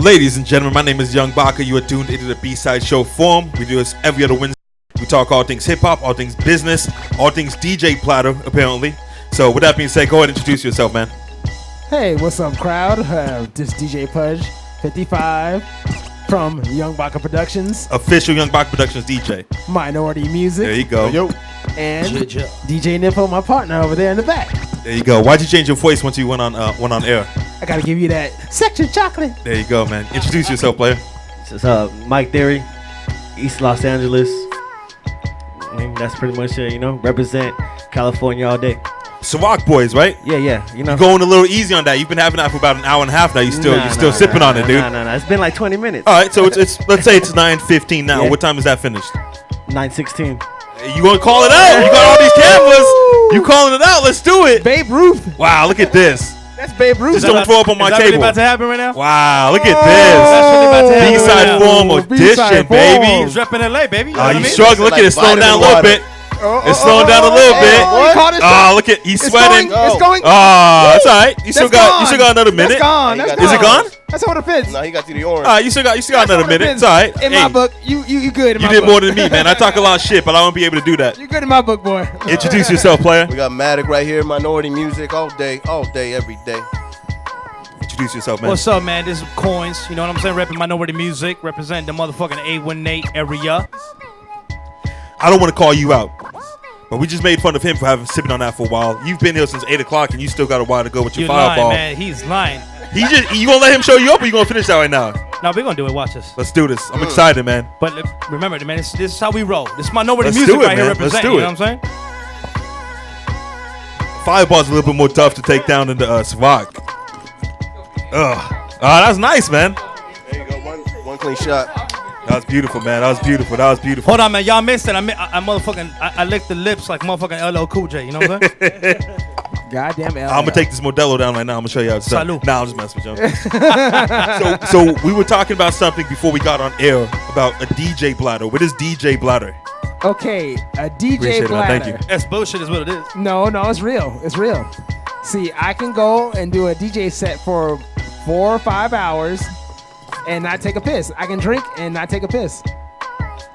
Ladies and gentlemen, my name is Young Baka. You are tuned into the Bside show form. We do this every other Wednesday. We talk all things hip-hop, all things business, all things DJ platter, apparently. So with that being said, go ahead and introduce yourself, man. Hey, what's up, crowd? This DJ Pudge, 55, from Young Baka Productions. Official Young Baka Productions DJ. Minority Music. There you go. Yo. And DJ Nippo, my partner over there in the back. There you go. Why'd you change your voice once you went on air? I gotta give you that section chocolate. There you go, man. Introduce yourself, player. It's Mike Theory, East Los Angeles. I mean, that's pretty much it, represent California all day. Ciroc boys, right? Yeah, You're going a little easy on that. You've been having that for about an hour and a half now. You're still sipping on it, dude. No. It's been like 20 minutes. All right, so it's let's say it's 9:15 now. Yeah. What time is that finished? 9:16. You gonna call it out? You got all these cameras. You calling it out? Let's do it. Babe Ruth. Wow, look at this. That's Babe Ruth. Just don't throw up on my Is that table. really about to happen right now? Wow, look at That's really about to this. happen B-side right now. form edition, B-side baby. form. He's repping LA, baby. You know Oh, what I you mean? struggling. Look at it. It's slowing down a little bit. It's slowing down a little bit. Oh, look at he's sweating. It's going. Oh, that's all right. You still got another minute. That's gone. That's Is it gone? That's how it fits. No, he got to the orange. All right, you still got another minute. It's all right. In Hey, my book, you good. In you my did book. more than me, man. I talk a lot of shit, but I won't be able to do that. You good in my book, boy. Introduce yourself, player. We got Matic right here, Minority Music, all day, every day. Introduce yourself, man. What's up, man? This is Coins. You know what I'm saying? Repping Minority Music, representing the motherfucking 818 area. I don't want to call you out, but we just made fun of him for having sipping on that for a while. You've been here since 8 o'clock, and you still got a while to go with your You're lying, fireball. man. He's lying. You gonna let him show you up, or you gonna finish that right now? No, we're gonna do it. Watch us. Let's do this. I'm excited, man. But remember, man, this is how we roll. This is Minority Let's Music do it, right here man. Let's representing. do You it. know what I'm saying? Fireball's a little bit more tough to take down than the Ciroc. Ugh. That was nice, man. There you go, one clean shot. That was beautiful, man. That was beautiful. Hold on, man. Y'all missed it. I licked the lips like motherfucking LL Cool J. You know what I'm saying? Goddamn L. I'm gonna take this Modelo down right now. I'm gonna show you how it's done. Salud. Nah, I'm just messing with you. So we were talking about something before we got on air about a DJ bladder. What is DJ bladder? Okay, a DJ Appreciate it, man. bladder. Thank you. That's bullshit is what it is. No, it's real. It's real. See, I can go and do a DJ set for 4 or 5 hours and not take a piss. I can drink and not take a piss.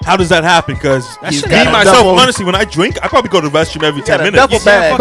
How does that happen? Because me shit myself, double- honestly, when I drink, I probably go to the restroom every 10 got a minutes. double bag.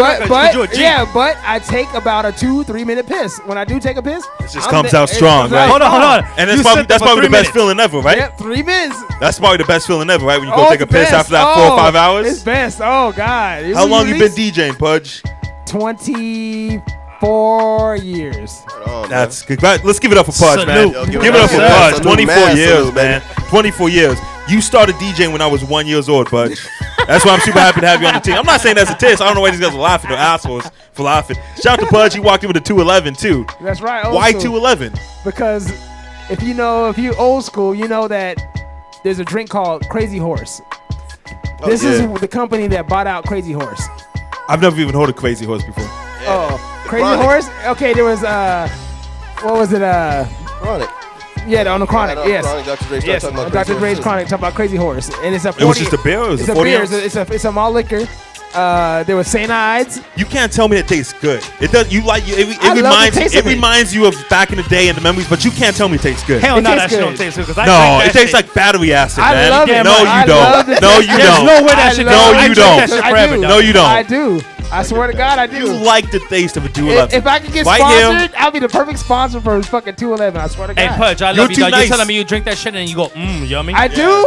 But I take about a 2-3 minute piss. When I do take a piss, It just comes out strong, right? right? Hold on. And You that's sit there for probably 3 the best minutes. feeling ever, right? Yep, 3 minutes. That's probably the best feeling ever, right? When you go Oh, take a it's piss best. after that 4 or 5 hours. It's best. Oh God. How long you been DJing, Pudge? 24 years. That's good. Let's give it up for Pudge, man. Salute. Give it up for Salute. Pudge. Salute, 24 man. years, Salute, man. 24 years. You started DJing when I was 1 year old, Pudge. That's why I'm super happy to have you on the team. I'm not saying that's a test. I don't know why these guys are laughing. They're assholes for laughing. Shout out to Pudge. He walked in with a 211 too. That's right. Why school. 211? Because if you old school, you know that there's a drink called Crazy Horse. This is the company that bought out Crazy Horse. I've never even heard of Crazy Horse before. Oh, Crazy Chronic. Horse? Okay, there was what was it? Chronic. Yeah, on the Chronic. Yes. Chronic, Dr. Dre started Yes, talking about Dr. Crazy Dre's Horse, Chronic talking about Crazy Horse, and it's a 40, It was just a beer. Or was it's it a 40 beer. ounce? It's a malt liquor. There was St. Ides. You can't tell me it tastes good. It does. You like it I love the taste it of it. reminds you of back in the day and the memories, but you can't tell me it tastes good. Hell It no, tastes that shit good. don't taste good. 'Cause I No, drink it that tastes shit. like battery acid, I man. love it. No, I you love don't. it. No, you There's don't. no way I that shit. love No, I you drink don't. That shit I forever, do. dog. No, you don't. I do. I swear to God, I do. You like the taste of a 211. If I could get Right sponsored, here. I'll be the perfect sponsor for fucking 211. I swear to God. Hey, Pudge, I You're love you, too dog. nice. You're telling me you drink that shit and you go, yummy. I do.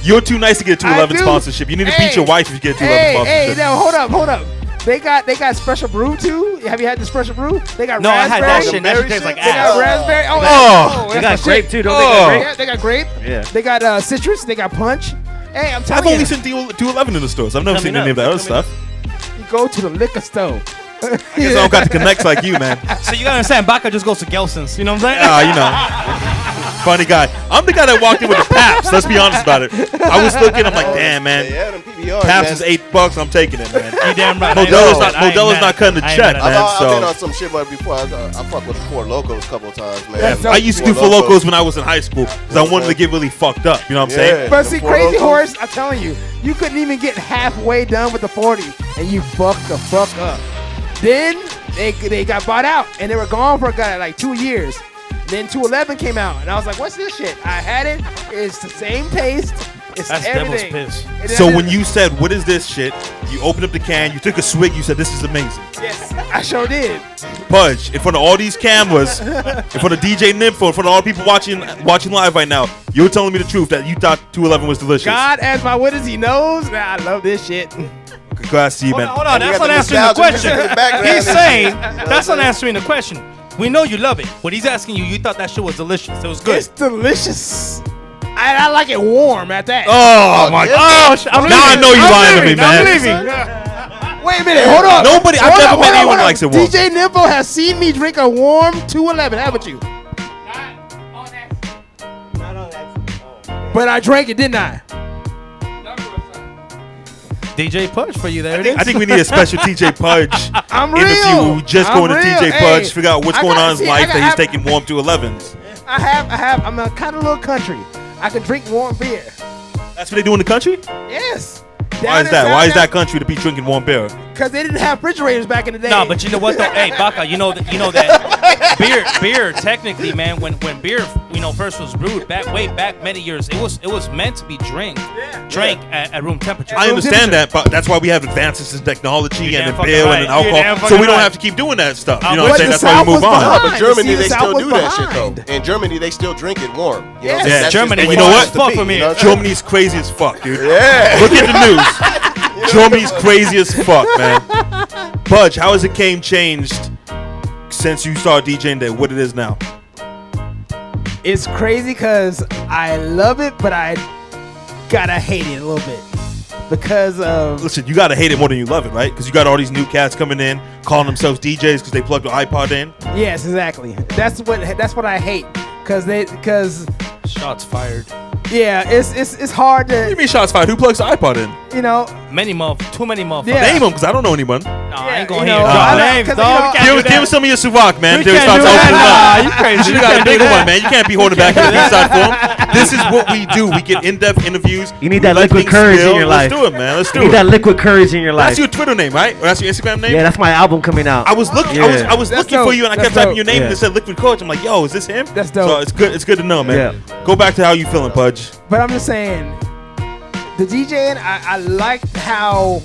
You're too nice to get a 211 I do. sponsorship. You need to beat your wife if you get a 211 Hey, sponsorship. now hold up. They got special brew too. Have you had the special brew? They got No, I had raspberry. that shit. That shit tastes like They got ass. raspberry. Oh. That's They my got shit. grape too, don't Oh. they? Got grape? Yeah, they got grape. Yeah. They got citrus. They got punch. Hey, I'm telling I've you. only seen 211 in the stores. I've never Tell me seen any of that no. other stuff. You go to the liquor store. I guess I don't got the connects like you, man. So you gotta understand, Baca just goes to Gelson's. You know what I'm saying? You know. Funny guy. I'm the guy that walked in with the Paps. Let's be honest about it. I was looking. I'm like, damn, man. Yeah, them PBRs, Paps man. is $8. I'm taking it, man. You damn right. Modelo's not cutting the check, man. I've been So on some shit, but before I fucked with the Four Locos a couple of times, man. That's I used to do Four for locals when I was in high school because I wanted to get really fucked up. You know what I'm saying? But them see, Four Crazy Locos. Horse, I'm telling you, you couldn't even get halfway done with the 40, and you fucked the fuck up. Then they got bought out, and they were gone for like 2 years. Then 211 came out, and I was like, "What's this shit?" I had it. It's the same taste. It's That's everything. devil's piss. And So then- when you said, "What is this shit?" You opened up the can, you took a swig, you said, "This is amazing." yes, I sure did. Pudge, in front of all these cameras, in front of DJ Nympho, in front of all the people watching live right now, you're telling me the truth that you thought 211 was delicious. God, as my witness, He knows that I love this shit. Congrats to you, man. Hold on. And you That's got not the answering the nostalgia question. music in the background. He's saying that's not answering the question. We know you love it, but he's asking you. You thought that shit was delicious. It was good. It's delicious. I like it warm at that. Oh my God! I'm Now I leaving. know you I'm lying to me, leaving. man. I'm leaving. Wait a minute, hold on. Nobody- I've Hold never on, met hold on, anyone hold on. likes it warm. DJ Nympho has seen me drink a warm 211, haven't you? But I drank it, didn't I? DJ Pudge for you. There it is. I think we need a special TJ Pudge I'm interview. real. We just I'm going to real. TJ Hey, Pudge, figure out what's I going gotta on in his see- I life gotta that he's have- taking warm 211s. I'm a kind of little country. I can drink warm beer. That's what they do in the country? Yes. Why is that? Why is that country to be drinking warm beer? Because they didn't have refrigerators back in the day. No, but you know what though? Hey, Baka, you know that beer technically, man, when beer first was brewed back many years, it was meant to be drank at room temperature. I understand that, but that's why we have advances in technology You're and damn in fucking beer right. and in You're damn alcohol, so fucking we don't right. have to keep doing that stuff. You But know what I'm saying? the That's why we South move was on. behind. No, but Germany, See, the they South still was do that shit behind. though. In Germany, they still drink it warm. You know, Yes. Yeah, that's Germany, just the and way you know it what? has to Fuck be, for me. you know what I'm Germany's crazy as fuck, dude. Yeah. Look at the news. Germany's crazy as fuck, man. Pudge, how has the game changed since you started DJing there? What it is now? It's crazy because I love it, but I gotta hate it a little bit because of Listen, you gotta hate it more than you love it, right? Because you got all these new cats coming in, calling themselves DJs because they plugged their iPod in. yes, exactly. That's what I hate because Shots fired. yeah, it's hard What do you to mean shots fired? Who plugs the iPod in? you know. Too many motherfuckers. Yeah. Name them, because I don't know anyone. No, I Yeah, ain't going you here. know, No, I know, names, 'cause, dog. you know, We can't do Give that. us some of your Savak, man. We Till it can't starts do that. opening Nah, up. you crazy. You We got a can't do bigger that. one, man. You can't be holding back in the B-side form. This is what we do. We get in-depth interviews. You need We that let liquid things courage in spill. your Let's life. do it, man. Let's do You need that it. liquid courage in your life. That's your Twitter name, right? Or that's your Instagram name? Yeah, that's my album coming out. I was looking. Yeah. I was That's looking for dope. you, and I That's kept typing dope. your name, Yeah. and it said Liquid Coach. I'm like, yo, is this him? That's dope. So it's good. It's good to know, man. Yeah. Go back to how you feeling, Pudge. But I'm just saying, the DJing, I like how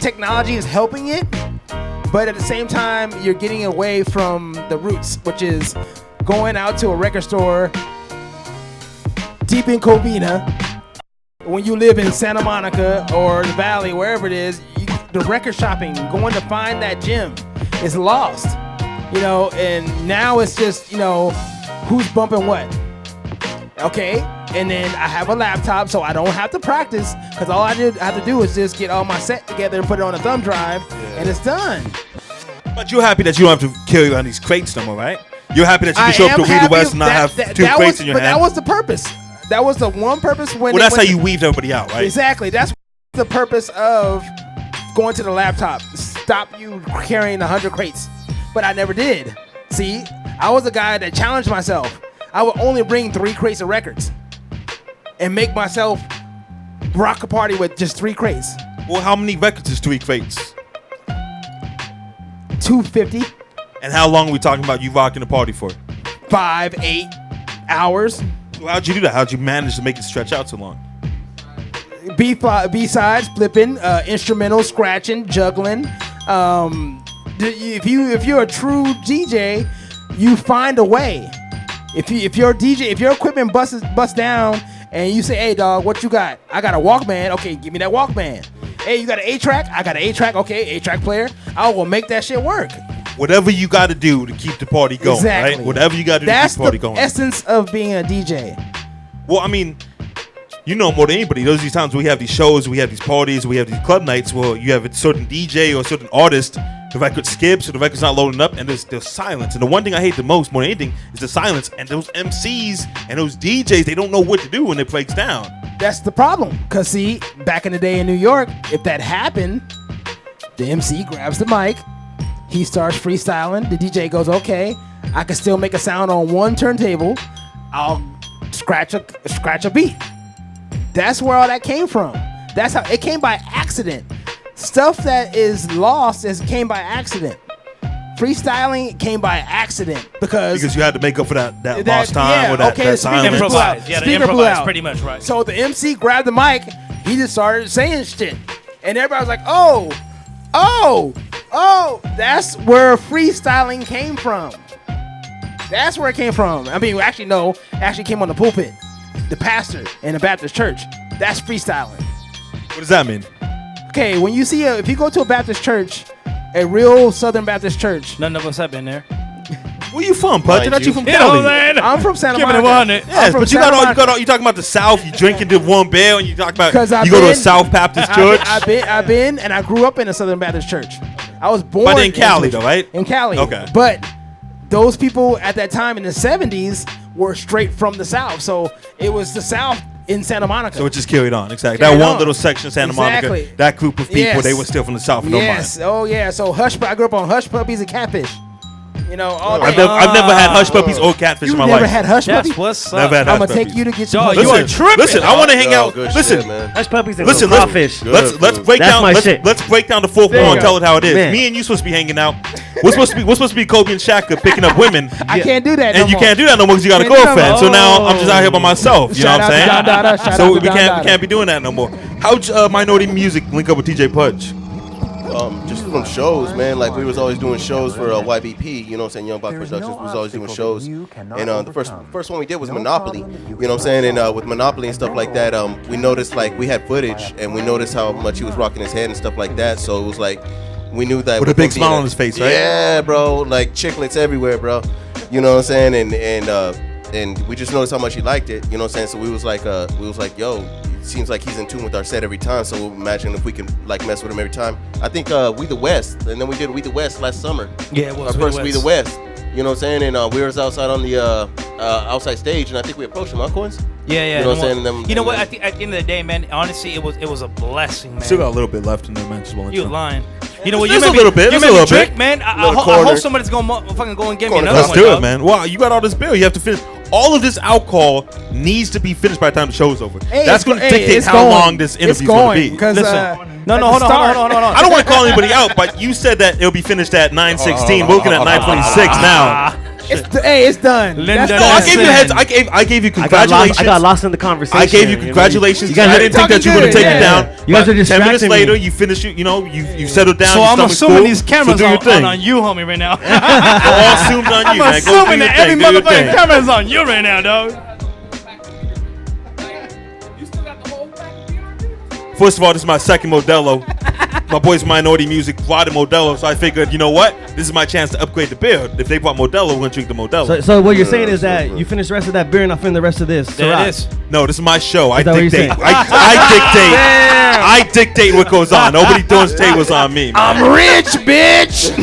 technology is helping it, but at the same time, you're getting away from the roots, which is going out to a record store deep in Covina. When you live in Santa Monica or the Valley, wherever it is, the record shopping, going to find that gem is lost, you know, and now it's just, you know, who's bumping what. Okay, and then I have a laptop, so I don't have to practice, because all I have to do is just get all my set together and put it on a thumb drive, and it's done. But you're happy that you don't have to carry around these crates no more, right? You're happy that you can show up to Weed West and not have two crates in your but hand. that was the purpose. That was the one purpose when. Well, that's how you weaved everybody out, right? Exactly. That's the purpose of going to the laptop. Stop you carrying 100 crates. But I never did. See, I was a guy that challenged myself. I would only bring 3 crates of records and make myself rock a party with just 3 crates. Well, how many records is 3 crates? 250, And how long are we talking about you rocking the party for? 5, 8 hours. So how'd you do that? How'd you manage to make it stretch out so long? B-sides, flipping, instrumental, scratching, juggling. If you're a true DJ, you find a way. If your equipment busts down and you say, "Hey dog, what you got?" I got a Walkman. Okay, give me that Walkman. Hey, you got an 8-track? I got an 8-track. Okay, 8-track player. I will make that shit work. Whatever you got to do to keep the party going, Exactly. right? Whatever you got to do That's to keep the party the going. essence of being a DJ. Well, I mean, you know more than anybody. Those are these times we have these shows, we have these parties, we have these club nights where you have a certain DJ or a certain artist, the record skips or the record's not loading up, and there's silence. And the one thing I hate the most, more than anything, is the silence. And those MCs and those DJs, they don't know what to do when it breaks down. That's the problem. Because, see, back in the day in New York, if that happened, the MC grabs the mic, he starts freestyling, the DJ goes, okay, I can still make a sound on one turntable, I'll scratch a beat. That's where all that came from. That's how it came by accident. Stuff that is lost came by accident. freestyling came by accident because you had to make up for that lost time or that the silence. Improvise. Yeah, the speaker blew improvise. out. Pretty much right. So the MC grabbed the mic, he just started saying shit, and everybody was like, "Oh, that's where freestyling came from. That's where it came from." I mean, actually, no, it actually came on the pulpit, the pastor in a Baptist church. That's freestyling. What does that mean? Okay, when you see if you go to a Baptist church, a real Southern Baptist church. None of us have been there. Where you from, Pudge? Mind Not you you. from You know Cali? what I'm saying? I'm from Santa Give it Monica. 100. I'm Yes, from but you Santa got all Monica. you talking about the South. You drinking the one beer and you talk about 'Cause I've you go to a been- South Baptist church. I've been, and I grew up in a Southern Baptist church. I was born But in Cali, though, right? In Cali. Okay. But those people at that time in the 70s were straight from the South, so it was the South in Santa Monica. So it just carried on. Exactly. Carried That one on. little section of Santa Exactly. Monica, that group of people, Yes. they were still from the South. yes. Oh yeah. So I grew up on hush puppies and catfish. You know, all I've day. never had hush puppies or catfish You in my never life. had hush That's puppies? what's Never up. had I'm hush gonna take puppies. you to get some. Dog, hush you are puppies. tripping. Listen, I want to hang Yo, out. good Listen, shit, man. Hush puppies and Listen, crawfish. let's break That's down. my Let's, shit. let's break down the fourth There wall you and go. tell it how it is. Man. Me and you supposed to be hanging out. We're supposed to be Kobe and Shaka picking up women, I can't do that. and no you more. can't do that no more because you got a Can't do that girlfriend. no So more. now I'm just out here by myself. You Shout know what out I'm to Don Dada, saying? shout So out we to Don can't Dada. be doing that no more. How'd Minority Music link up with TJ Pudge? Just from shows, man. Like we was always doing shows for YBP. You know what I'm saying? Young Buck Productions. We was always doing shows. And the first one we did was Monopoly. You know what I'm saying? And with Monopoly and stuff like that, we noticed like we had footage and we noticed how much he was rocking his head and stuff like that. So it was like we knew that With a big smile on his face, right? Yeah, bro. Like chiclets everywhere, bro. You know what I'm saying? And we just noticed how much he liked it. You know what I'm saying? So we was like, yo, it seems like he's in tune with our set every time. So imagine if we can like mess with him every time. I think We the West, and then we did We the West last summer. Yeah, it was Our We the first We the West. You know what I'm saying? And we was outside on the outside stage, and I think we approached him, huh, Coins? Yeah, yeah. You know what I'm saying? And then- You know what? and At the end of the day, man, honestly, it was a blessing, man. Still got a little bit left in the mental. You lying. You know what? There's You a little bit, You there's a made me little drink, bit. man. I Little hope corner. somebody's gonna fucking go and get me Corner. another Let's one. do dog. it, man. Wow, you got all this beer. You have to finish. All of this alcohol needs to be finished by the time the show's over. Hey, That's going to hey, dictate it's how going. long this interview's going to be. Because Listen. No, at no, the hold on, start- hold on. I don't want to call anybody out, but you said that it'll be finished at 9:16. We're looking at 9:26 now. It's done. Linda, That's No, done. I gave you a heads. I gave you I congratulations. got lost in the conversation. I gave you know? congratulations. You guys I are didn't think that you were going to talking take it good. down. You guys But are 10 minutes distracting me. later, you finish. You settled down. So your I'm stomach's assuming cool, these cameras so do your thing. on you, homie, right now. All assumed on you, I'm man. Go do assuming your that thing. every Do your motherfucking thing. camera is on you right now, dog. First of all, this is my second Modelo. My boys Minority Music brought a Modelo, so I figured, you know what? This is my chance to upgrade the beer. If they brought Modelo, we're going to drink the Modelo. So what you're saying is that you finish the rest of that beer and I'll finish the rest of this. There Ciroc. it is. No, this is my show. I that what you're dictate. saying? I dictate what goes on. Nobody throwing tables on me. Man. I'm rich, bitch.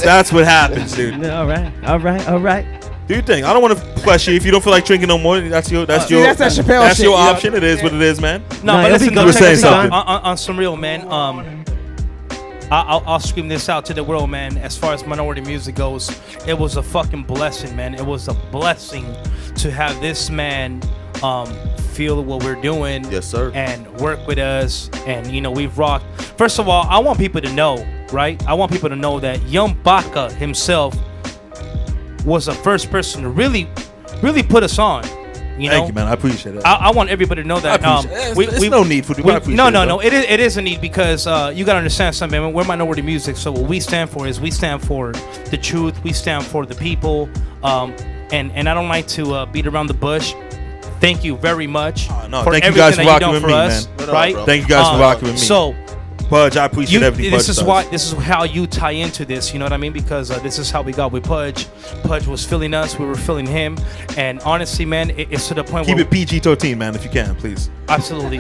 That's what happens, dude. Yeah, all right. Do your thing. I don't want to pressure you. If you don't feel like drinking no more, that's your that's that Chappelle that's shit, your you know? option. It is what it is, man. No, Nah, but it'll listen, be though, good. check Saying this out. something. On some real, man. I'll scream this out to the world, man. As far as Minority Music goes, it was a fucking blessing, man. It was a blessing to have this man feel what we're doing, Yes, sir. and work with us. And you know, we've rocked. First of all, I want people to know, right? I want people to know that Young Baka himself was the first person to really put us on. You know? Thank you, man. I appreciate it. I want everybody to know that. I appreciate it. It's no need for it. I appreciate No. it, It is a need because you gotta understand something. Man. We're Minority Music, so what we stand for is we stand for the truth. We stand for the people. And I don't like to beat around the bush. Thank you very much no, for thank you everything guys that for you've rocking done with for me, us, man. right? bro. Thank you guys for rocking with me. So. Pudge, I appreciate everything. This Pudge is does. how you tie into this. You know what I mean? Because this is how we got with Pudge. Pudge was feeling us. We were feeling him. And honestly, man, it's to the point Keep where it PG-13, man, if you can, please. absolutely.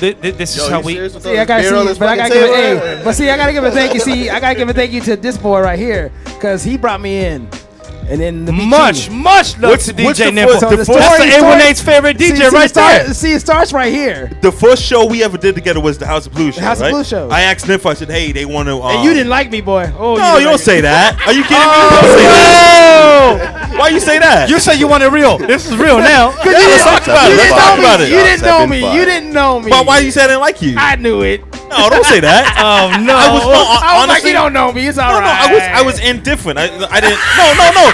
This is Yo, how you we. serious with See, I all gotta this beer on see, this but I fucking gotta give table? it. Hey, but see, I gotta give a thank you. See, I gotta give a thank you to this boy right here, cause he brought me in, and then the Much love What's- to what's DJ the Nimble. first- the That's first- the A18's favorite DJ right there. See, it starts right here. The first show we ever did together was the House of Blues show, House of right? Blues show. I asked Nif, I said, hey, they want to... And you didn't like me, boy. Oh, No, you don't say that. Are you kidding me? Oh, Don't say that. Why you say that? You say you want it real. This is real now. Yeah, let's talk about it. You Let's didn't talk know about me. it. You didn't know me. 7-5. You didn't know me. But why you say I didn't like you? I knew it. No, don't say that. Oh no! I was I was like, honestly, you don't know me. It's all no, right. I was indifferent. I didn't. No.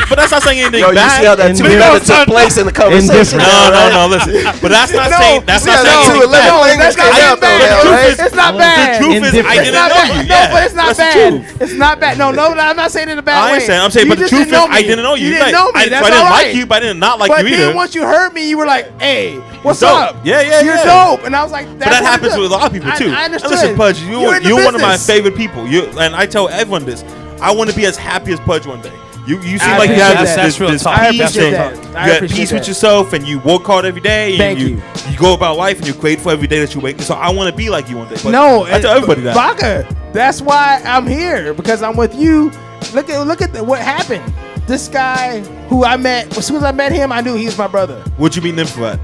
But that's not saying anything Yo, you bad. see how that Indifferent. 2-11 took place in the conversation? Indifferent. No. Listen, but that's not No, saying. That's see not how that saying anything 2-11 bad. language that's not came out bad. though, The truth right? is- It's not The bad. truth is, I Indifferent. didn't It's not know bad. you. No, Yeah, but it's not that's the bad. truth. It's not bad. No, I'm not saying it in a bad I way. understand. I'm saying, You but the just truth didn't know is, I me. didn't know you. You didn't know me. So That's I didn't all like right. you, but I did not like But you then either. once you heard me, you were like, "Hey, what's dope. up? Yeah, You're yeah. dope." And I was like, But "That's that what happens I'm with a lot of people too. I And understood. listen, Pudge, You're in the you're one of my business. favorite people. And I tell everyone this. I want to be as happy as Pudge one day. You seem I like you have appreciate this that. real this talk. I peace appreciate and that. you I got appreciate peace with that. yourself and you work hard every day and Thank you go about life and you're grateful every day that you wake. So I want to be like you one day. But No, I tell everybody that. Baca, that's why I'm here because I'm with you. Look at what happened. This guy who I met, as soon as I met him, I knew he was my brother. Would you be nymph for that?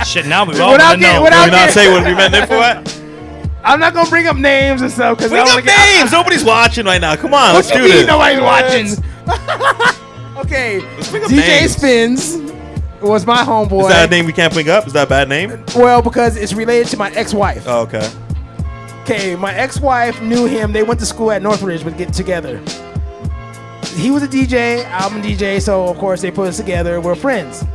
Shit, now we all Without gonna know. getting- without Can we not say what we meant nymph for that? I'm not gonna bring up names and stuff because Bring up names. Nobody's watching right now. Come on, let's What do you mean this. nobody's watching? Okay, Let's bring up DJ names. Spins was my homeboy. Is that a name we can't bring up? Is that a bad name? Well, because it's related to my ex-wife. Oh, okay. Okay, my ex-wife knew him. They went to school at Northridge, but get together. He was a DJ, I'm a DJ, so of course they put us together. We're friends.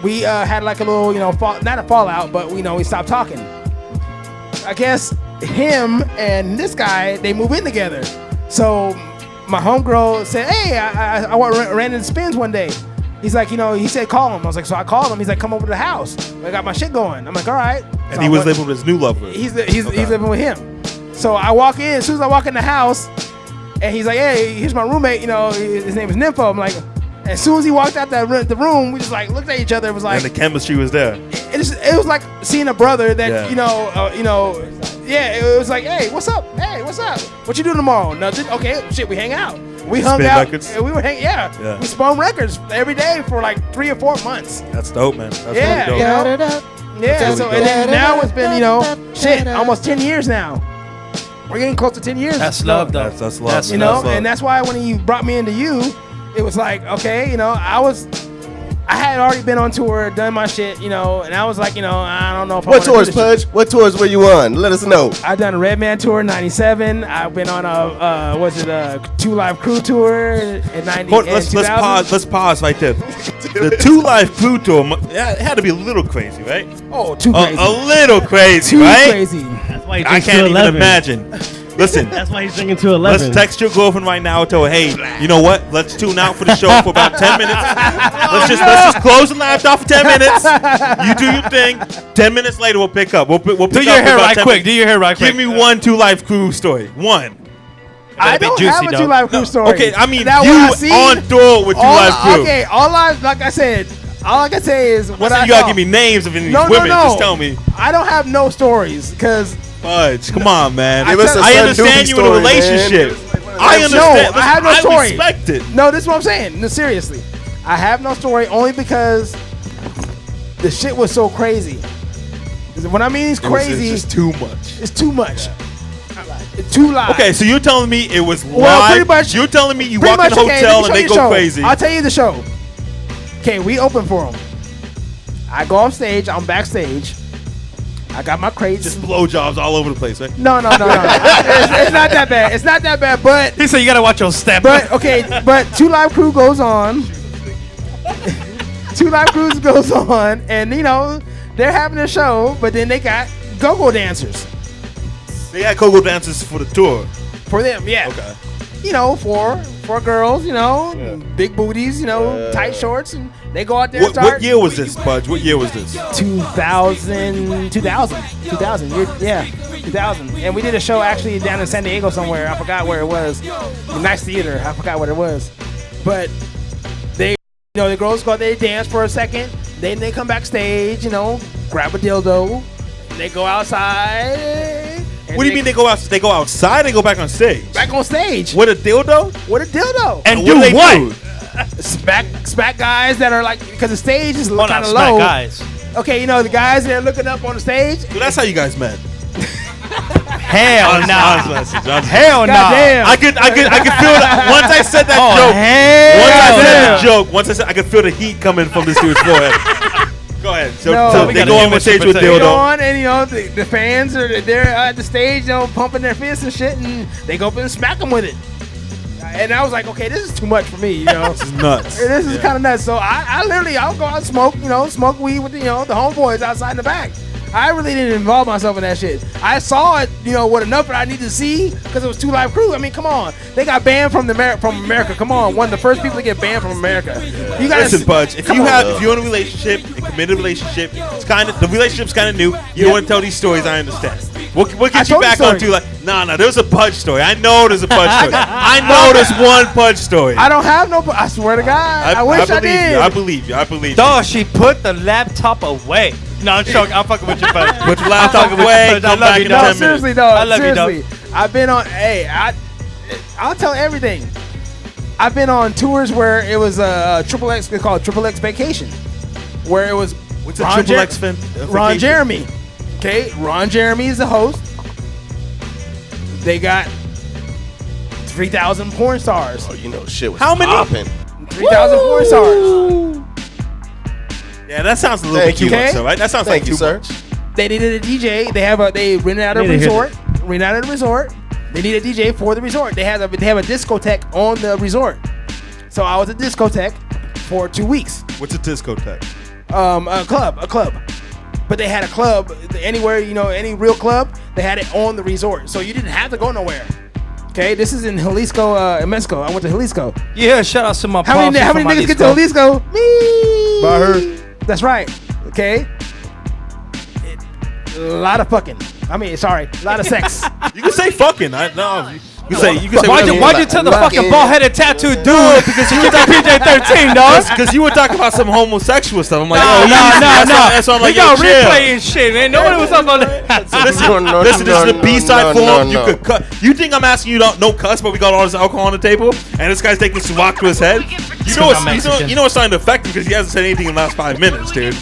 We had like a little, not a fallout, but we stopped talking. I guess him and this guy, they move in together. So my homegirl said, "Hey, I ran into Spins one day." He's like, he said call him. I was like, so I called him. He's like, come over to the house. I got my shit going. I'm like, all right. And So he I was went- living with his new lover. He's Okay. living with him. So I walk in. As soon as I walk in the house, and he's like, "Hey, here's my roommate. His name is Nympho." I'm like, as soon as he walked out the room, we just like looked at each other. It was like And the chemistry was there. it was like seeing a brother that Yeah. It was like, "Hey, what's up? Hey, what's up? What you doing tomorrow?" Nothing. Okay, shit. We hang out. We hung Spin out. records? And we were hanging. Yeah. We spun records every day for like 3 or 4 months. That's dope, man. That's Yeah, really dope. Yeah. really So dope. and then now it's been almost 10 years now. We're getting close to 10 years. That's love, though. That's love. That's You That's know, love. and that's why when he brought me into you, it was like, okay, I had already been on tour, done my shit, and I was like, I don't know if I What wanna do tours, this Pudge? shit. What tours were you on? Let us know. I done a Redman tour in '97. I've been on a 2 Live Crew tour in '90. Hold, let's pause. Let's pause right there. The 2 Live Crew tour, it had to be a little crazy, right? Oh, too crazy. A little crazy, Too right? crazy. That's why he I drinks can't to even 11. imagine. Listen, That's why he's drinking to 11. let's text your girlfriend right now and tell her, hey, you know what? Let's tune out for the show for about 10 minutes. Let's just close the laptop for 10 minutes. You do your thing. 10 minutes later, we'll pick up. We'll pick Do up your for hair about right 10 quick. minutes. Do your hair right quick. Give me one 2 Live Crew story. One. I be don't juicy, have a though. 2 Live Crew story. Okay, I mean, That what I you seen- on tour with 2 Live Crew. Okay, like I said, all I can say is what I said I you gotta saw. give me names of any of these No, women. no. Just tell me. I don't have no stories because Fudge, come on, man. Give us a I Son understand Doobie you in a story, man. relationship. No, I understand. I have no Listen, story. I respect it. no, this is what I'm saying. No, seriously, I have no story only because the shit was so crazy. When I mean it's crazy, It's just too much. it's too much. It's too loud. Okay, so you're telling me it was live. Well, pretty much- You're telling me you Pretty walk in much, a okay, hotel let and me they show you the go show. crazy. I'll tell you the show. Okay, we open for them. I go on stage. I'm backstage. I got my crates. Just blowjobs all over the place, right? No. It's not that bad. It's not that bad. But He said you gotta watch your step. but 2 Live Crew goes on. 2 Live Crews goes on, and they're having a show, but then they got go-go dancers They had go-go dancers for the tour. for them. Yeah. Okay. For girls, big booties, tight shorts, and they go out there. and What start year was this, Pudge? What year was this? 2000. 2000. Yeah, 2000. And we did a show actually down in San Diego somewhere. I forgot where it was. A nice theater. I forgot what it was. But they, the girls go out there, dance for a second. Then they come backstage, grab a dildo. And they go outside. and What do you mean they go out? They go outside. They go back on stage. back on stage With a dildo? with a dildo? and What do they what? do? Smack guys that are like, because the stage is Hold on, kind of smack low. guys. Okay, the guys that are looking up on the stage. So that's how you guys met. Hell Honest nah. message, honest Hell nah. Goddamn. I could feel that once I said that joke. Hell Once I said yeah. the joke, I could feel the heat coming from this dude's forehead. Go ahead. So, No. so We they got go an on with image stage with to They protect. go dildo. on and the fans are there at the stage, pumping their fists and shit, and they go up and smack them with it. And I was like, okay, this is too much for me, This is nuts. This is kind of nuts. So I'll go out and smoke, smoke weed with the homeboys outside in the back. I really didn't involve myself in that shit. I saw it, with enough that I need to see because it was 2 Live Crew. I mean, come on, they got banned from America. Come on, one of the first people to get banned from America. You guys, Listen, Budge. If you're in a relationship, a committed relationship, the relationship's kind of new. You don't want to tell these stories. I understand. We'll get you told back the on story. to nah. There's a Budge story. I know there's a Budge story. I know there's one Budge story. I don't have no. I swear to God, I wish I did. I believe you. I believe you. Dog, she put the laptop away. No, I'm joking. I'm fucking with you, buddy. Put your laptop away. Come back in 10 minutes. Seriously, though. I love you, seriously. I've been on. Hey, I'll tell everything. I've been on tours where it was Triple X. They call it Triple X Vacation, where it was What's a Triple X fan? Ron Jeremy. Okay, Ron Jeremy is the host. They got 3,000 porn stars. Oh, shit was How many? popping. 3,000 porn stars. Yeah, that sounds a little Thank bit too you. much, though, right? That sounds Thank like you, too sir. much. They needed a DJ. They rented out a Need to hear resort. Rented out a resort. They need a DJ for the resort. They have a discotheque on the resort. So I was a discotheque for 2 weeks. What's a discotheque? A club. But they had a club anywhere, any real club. They had it on the resort, so you didn't have to go nowhere. Okay, this is in Jalisco, in Mexico. I went to Jalisco. Yeah, shout out to my How many niggas get to Jalisco? Me. By her. That's right. Okay. A lot of fucking. A lot of sex. You can say fucking. You can say Why'd whatever you like. tell the fucking bald-headed tattooed dude because you got PJ-13, dog? Because you were talking about some homosexual stuff. I'm like, No. That's why I'm like, We got yo, chill. replaying shit, man. Nobody was talking about that. Listen, this is the B-side form. You no. could cut. You think I'm asking you no cuss, but we got all this alcohol on the table, and this guy's taking some walk to his head. You know it's starting to affect him because he hasn't said anything in the last 5 minutes, dude.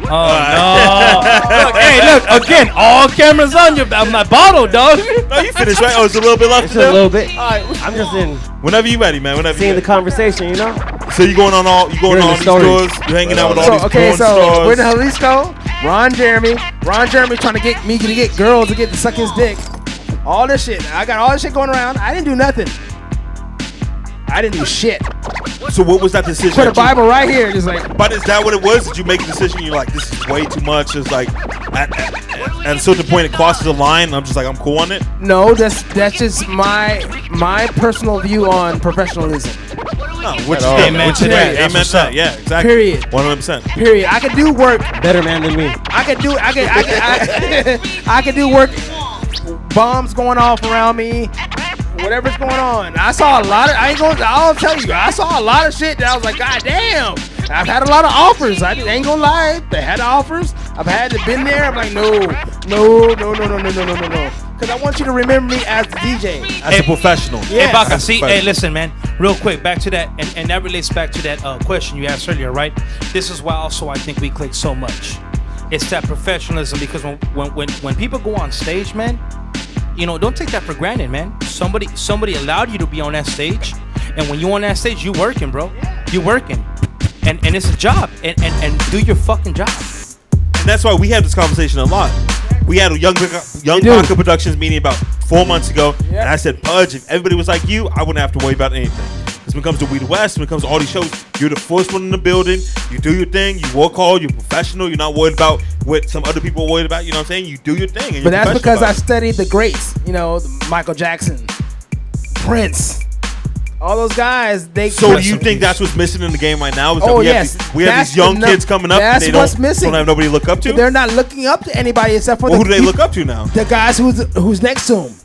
Oh, no. Look, again, all cameras on you. I'm not bottled, dog. No, you finished, right? Oh, it's a little bit left It's to do? a little bit. All right. I'm just in Whenever you ready, man. Whenever seeing you the conversation, So you going on all Hearing the these stories. tours? You hanging out with all these porn So we're in stars? Jalisco. Ron Jeremy trying to get me to get girls to suck his dick. All this shit. I got all this shit going around. I didn't do nothing. I didn't do shit. So what was that decision? Put a that you- Bible right here, just like. But is that what it was? Did you make a decision? You're like, this is way too much. It's like, at a certain point, it crosses the line. And I'm just like, I'm cool on it. No, that's just my personal view on professionalism. No, which all. Amen to that. That's Amen to what's that. up. Yeah, exactly. Period. 100%. Period. I could do work. better man than me. I could do work. Bombs going off around me. Whatever's going on. I saw a lot of. I'll tell you. I saw a lot of shit that I was like, God damn. I've had a lot of offers. I ain't gonna lie. They had offers. I've had to been there. I'm like, no. Because I want you to remember me as the DJ. As a professional. Yeah. Hey, Baka, That's see, funny. hey, listen, man, real quick, back to that, and that relates back to that question you asked earlier, right? This is why also I think we click so much. It's that professionalism, because when people go on stage, man, don't take that for granted, man. Somebody allowed you to be on that stage, and when you're on that stage, you working, bro. You working, and it's a job, and do your fucking job. And that's why we had this conversation a lot. We had a Young Baka Productions meeting about 4 months ago, and I said, Pudge, if everybody was like you, I wouldn't have to worry about anything. Because when it comes to We the West, when it comes to all these shows, you're the first one in the building. You do your thing. You work hard. You're professional. You're not worried about what some other people are worried about. You know what I'm saying? You do your thing. And But that's because I I studied the greats. Michael Jackson, Prince, all those guys. So do you think that's what's missing in the game right now? Is that Oh, we have yes. we have That's these young the kids coming up and that's they what's don't missing. have nobody to look up to? They're not looking up to anybody except for Well, who do they look up to now? the guys who's next to them.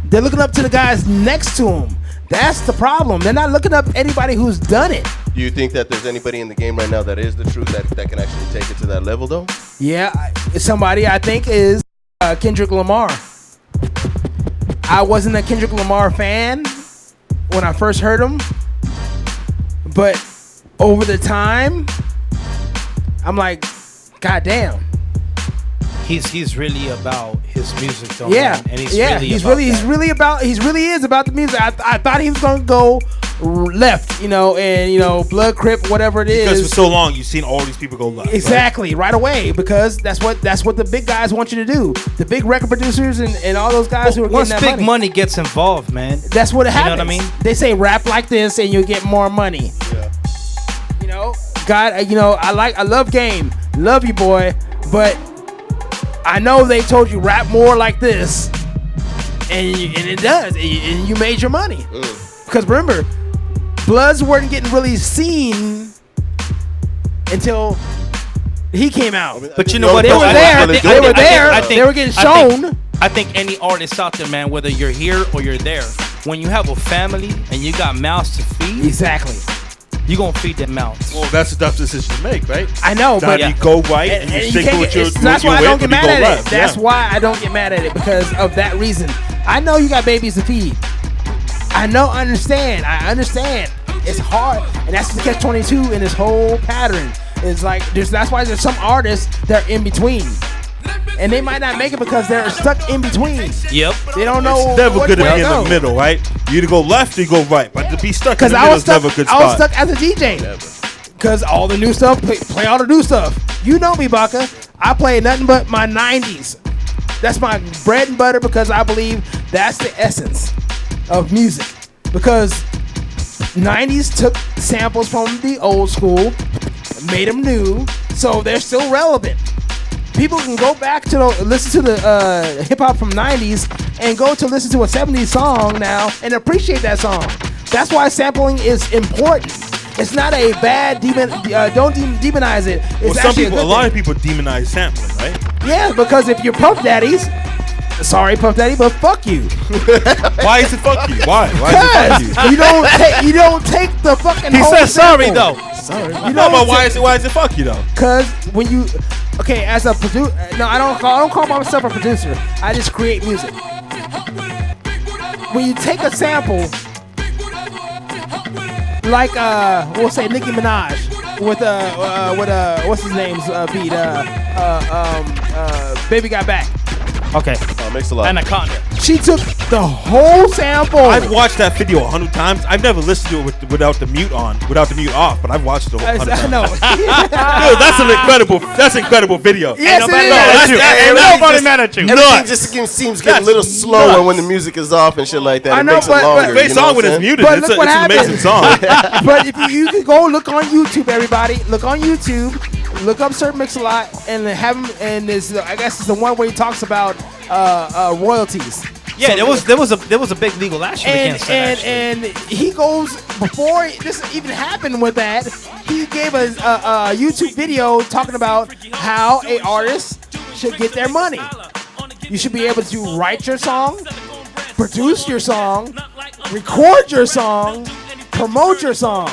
They're looking up to the guys next to them. That's the problem. They're not looking up anybody who's done it. Do you think that there's anybody in the game right now that is the truth that can actually take it to that level, though? Yeah, somebody I think is Kendrick Lamar. I wasn't a Kendrick Lamar fan when I first heard him, but over the time, I'm like, God damn. He's really about his music, though. Yeah, man. And he really is about the music. I thought he was gonna go left, and Blood Crip, whatever it is. Because for so long you've seen all these people go left. Exactly, right away, because that's what the big guys want you to do. The big record producers and all those guys who are getting that once big money gets involved, man. That's what happens. You know what I mean? They say rap like this and you'll get more money. Yeah. God, I love Game, love you, boy, but I know they told you rap more like this, and it does, and you made your money. Because remember, Bloods weren't getting really seen until he came out. But you know what? They were there. They were there. They were getting shown. I think any artist out there, man, whether you're here or you're there, when you have a family and you got mouths to feed, Exactly. you gonna feed them mouths. Well, that's a tough decision to make, right? I know, Now but you go right and you stick to what you're that's why I don't get mad at it. left. That's why I don't get mad at it, because of that reason. I know you got babies to feed. I understand. It's hard, and that's the catch-22 in this whole pattern. It's like that's why there's some artists that are in between, and they might not make it because they're stuck in between. Yep. They don't know. It's never what good to way be in the middle, right? You either go left or you go right, but to be stuck in the middle is never a good spot. I was stuck as a DJ because all the new stuff, play all the new stuff. You know me, Baka. I play nothing but my 90s. That's my bread and butter, because I believe that's the essence of music. Because 90s took samples from the old school, made them new, so they're still relevant. People can go back to listen to the hip hop from 90s and go to listen to a 70s song now and appreciate that song. That's why sampling is important. It's not a bad don't demonize it. It's a lot of people demonize sampling, right? Yeah, because if you're Puff Daddies, sorry Puff Daddy, but fuck you. Why is it fuck you? Why is it fuck you? You don't take the fucking. He whole said sorry sample. though. Sorry. But why is it fuck you though? Because when you, as a producer, no, I don't call myself a producer. I just create music. When you take a sample, like we'll say Nicki Minaj with what's his name's beat, Baby Got Back. Okay. Makes a lot. Anaconda. She took the whole sample. I've watched that video 100 times. I've never listened to it without the mute off, but I've watched it 100 times. No. Dude, that's incredible video. Yes, Ain't it nobody is. mad at you. Everything just seems getting a little slower when the music is off and shit like that. I It know, makes it but- longer. Great you know song what when I'm it's saying? muted. But It's look what an amazing song. But if you can go look on YouTube, everybody, look on YouTube, look up Sir Mix-a-Lot, and have him. And I guess it's the one where he talks about royalties. Yeah, So there was a big legal action against that. Actually. And he goes, before this even happened with that, he gave a YouTube video talking about how a artist should get their money. You should be able to write your song, produce your song, record your song, promote your song,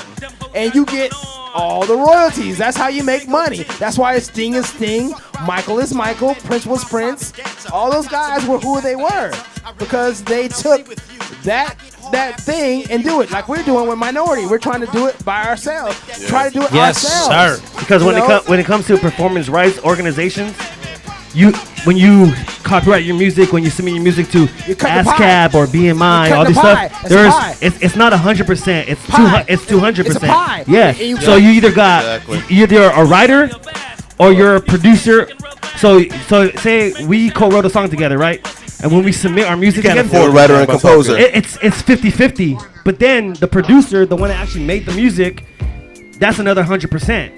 and you get all the royalties. That's how you make money. That's why Sting is Sting, Michael is Michael, Prince was Prince. All those guys were who they were because they took that thing and do it like we're doing with Minority. We're trying to do it by ourselves. Try to do it Yes, ourselves. sir. Because when it comes to performance rights organizations, when you copyright your music, when you submit your music to You cut the pie. ASCAP or BMI, You cut all the this pie. stuff, It's a pie. it's not 100%. It's Pie. it's 200%. It's a pie. Yeah. And you So cut- you either got Exactly. you're either a writer or you're a producer. So say we co-wrote a song together, right? And when we submit our music Can't together, You're a writer and composer. it's 50-50. But then the producer, the one that actually made the music, that's another 100%.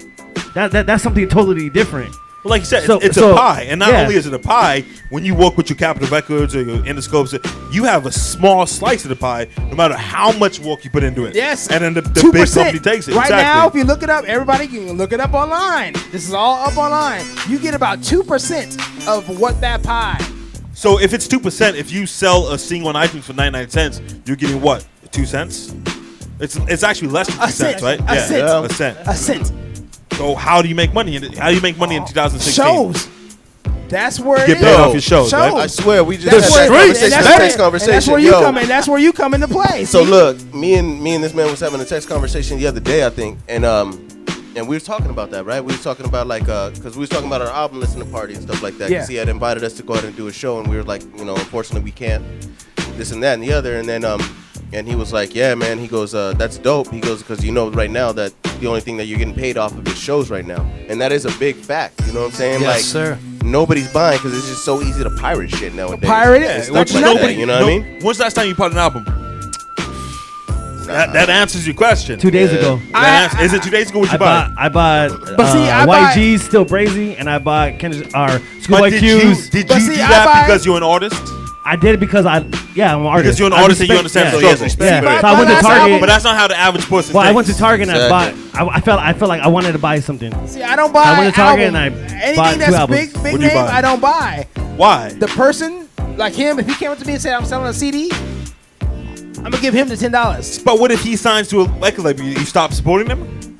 That's something totally different. Well, like you said, So- it's so, a pie, and not yeah. only is it a pie, when you work with your Capitol Records or your Interscopes, you have a small slice of the pie, no matter how much work you put into it. Yes. And then the 2%. big company takes it. Right exactly. now, if you look it up, everybody can look it up online. This is all up online. You get about 2% of what that pie. So if it's 2%, if you sell a single on iTunes for 99 cents, you're getting what? 2 cents? It's actually less than 2 A cents, cent. right? A yeah, cent. a cent. A cent. So how do you make money? How do you make money in 2016? Shows. That's where it Get is. paid off your shows, right? I swear, we just That's had where, that conversation. and Text conversation. that's where you Yo. come in. That's where you come into play. So See? look, me and this man was having a text conversation the other day, I think, and we were talking about that, right? We were talking about because we was talking about our album listening party and stuff like that. Yeah. Because he had invited us to go ahead and do a show, and we were like, unfortunately we can't, this and that and the other. And then And he was like, yeah, man. He goes, that's dope. He goes, because right now that the only thing that you're getting paid off of is shows right now. And that is a big fact. You know what I'm saying? Yes, like, sir. Nobody's buying because it's just so easy to pirate shit nowadays. Pirate it. And It's stuff like like nothing. that, you know what I mean? When's the last time you put an album? That answers your question. 2 days ago. Is it 2 days ago? What you buy? I bought But see, I buy- YG's Still Brazy, and I bought Kendrick, But Schoolboy did you Q's. do But see, I that buy- because you're an artist? I did it because I'm an artist. Because you're an I artist and you respect- understand the So he has struggle. respect. Yeah. See, So I went to my last Target. album- But that's not how the average person Well, I went to thinks. Target and I bought. Exactly. I felt like I wanted to buy something. See, I don't buy. I went to Target album. and I anything bought 2 that's albums. big What do you name. buy? I don't buy. Why? The person like him, if he came up to me and said I'm selling a CD, I'm gonna give him the $10. But what if he signs to a record label? You stop supporting them?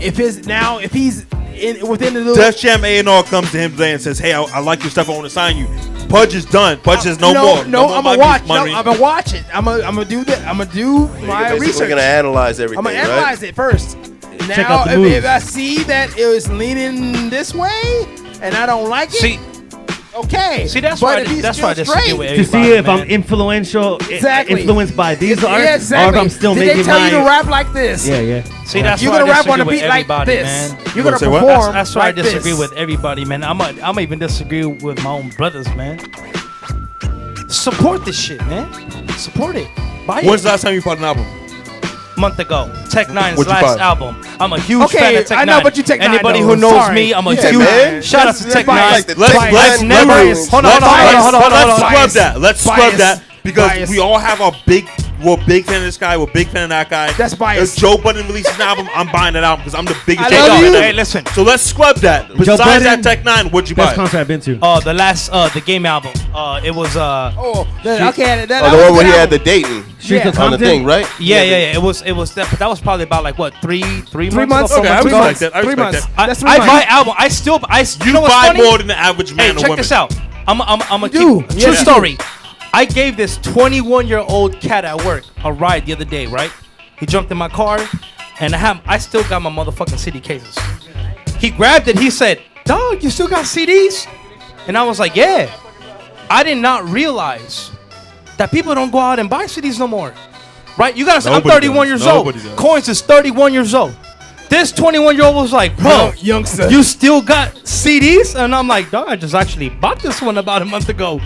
If he's within the little. Def Jam A&R comes to him today and says, "Hey, I like your stuff. I want to sign you." Pudge is done. Pudge says no more. No, I'm gonna watch. money. No, I'm gonna watch it. I'm gonna do that. I'm gonna do my We're research. gonna analyze everything. I'm gonna right? analyze it first. Check Now, out the if moves. I see that it was leaning this way and I don't like it, See, okay. that's But why. if he's That's still why I disagree straight- with To everybody. see if man. I'm influential, Exactly. influenced by these Yeah, artists, exactly. or if I'm still Did making they tell my. you to rap like this? Yeah. See, that's You're why gonna I rap on a disagree beat with like everybody, this. man. You're gonna say what? perform. That's why like I disagree this. with everybody, man. I'm even disagree with my own brothers, man. Support this shit, man. Support it. Buy When's it. the last time you bought an album? Month ago, Tech Nine's What'd you last buy? album. I'm a huge Okay, fan of Tech I know, Nine. but you Tech Nine, Anybody though. who knows Sorry. me, I'm a Yeah, huge man. shout out to That's Tech biased. Nine. Like the Let's Tech let's Nine never memories. Hold on, hold on, hold on, hold on, let's hold on. scrub Bias. that. Let's scrub Bias. that because Bias. we all have our big. We're big fan of this guy. We're big fan of that guy. That's bias. If Joe Budden releases an album, I'm buying that album because I'm the biggest. I Joe love Budden you. ever. Hey, listen. So let's scrub that. Besides Budden, that Tech Nine, what'd you buy? Best concert I've been to. The last the game album. It was Oh, okay. That Oh, the one where he album. had the Dayton Streets yeah. of on the Compton. thing, right? yeah. It was that, but that was probably about like what three months. 3 ago, months. 4 Okay, I months ago. respect that. I 3 respect months. that. That's 3 I months. buy album. You know what's buy funny? more than the average man Hey, or check woman. this out. I'm a do. keep Yes, true you story. I gave this 21-year-old cat at work a ride the other day, right? He jumped in my car, and I still got my motherfucking CD cases. He grabbed it. He said, "Dog, you still got CDs?" And I was like, "Yeah." I did not realize that people don't go out and buy CDs no more, right? You gotta say, I'm Nobody 31 does. years old. Nobody does. Coins is 31 years old. This 21-year-old was like, "Bro, Youngster. you still got CDs?" And I'm like, "Dog, I just actually bought this one about a month ago."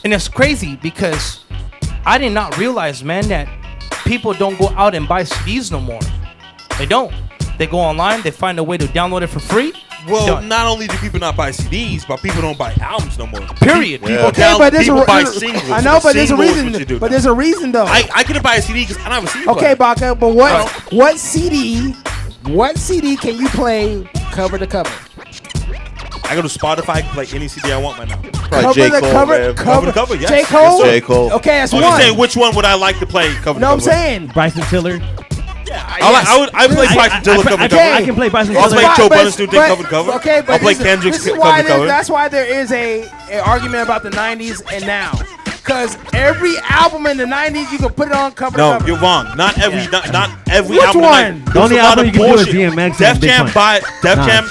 And it's crazy because I did not realize, man, that people don't go out and buy CDs no more. They don't. They go online, they find a way to download it for free. Well, Done. not only do people not buy CDs, but people don't buy albums no more. Period. People, Okay, but there's people a buy there's- singles. I know, but there's a Singles is what you reason. do But now. there's a reason though. I couldn't buy a CD because I don't have a CD Okay, player. Baca, but what CD can you play cover to cover? I go to Spotify, I can play any CD I want right now. Probably Cover J. to Cole, cover, man. Cover to cover, yes. J. Yes, Cole? sir. J. Cole. Okay, that's I'm one. just saying, which one would I like to play cover to No, I'm cover? saying. Bryson Tiller. I play Bryson Tiller cover to Okay. cover. I can play Bryson I'll Tiller. play Joe But- Budden's new thing but- cover to cover. Okay, but I'll play this is- Kendrick's this is cover why to cover. That's why there is a argument about the 90s and now. Because every album in the 90s, you can put it on cover to No, cover. you're wrong. Not every Which album. one? The only album you can do is DMX Def and Big Jam Pun. Def Nah. Jam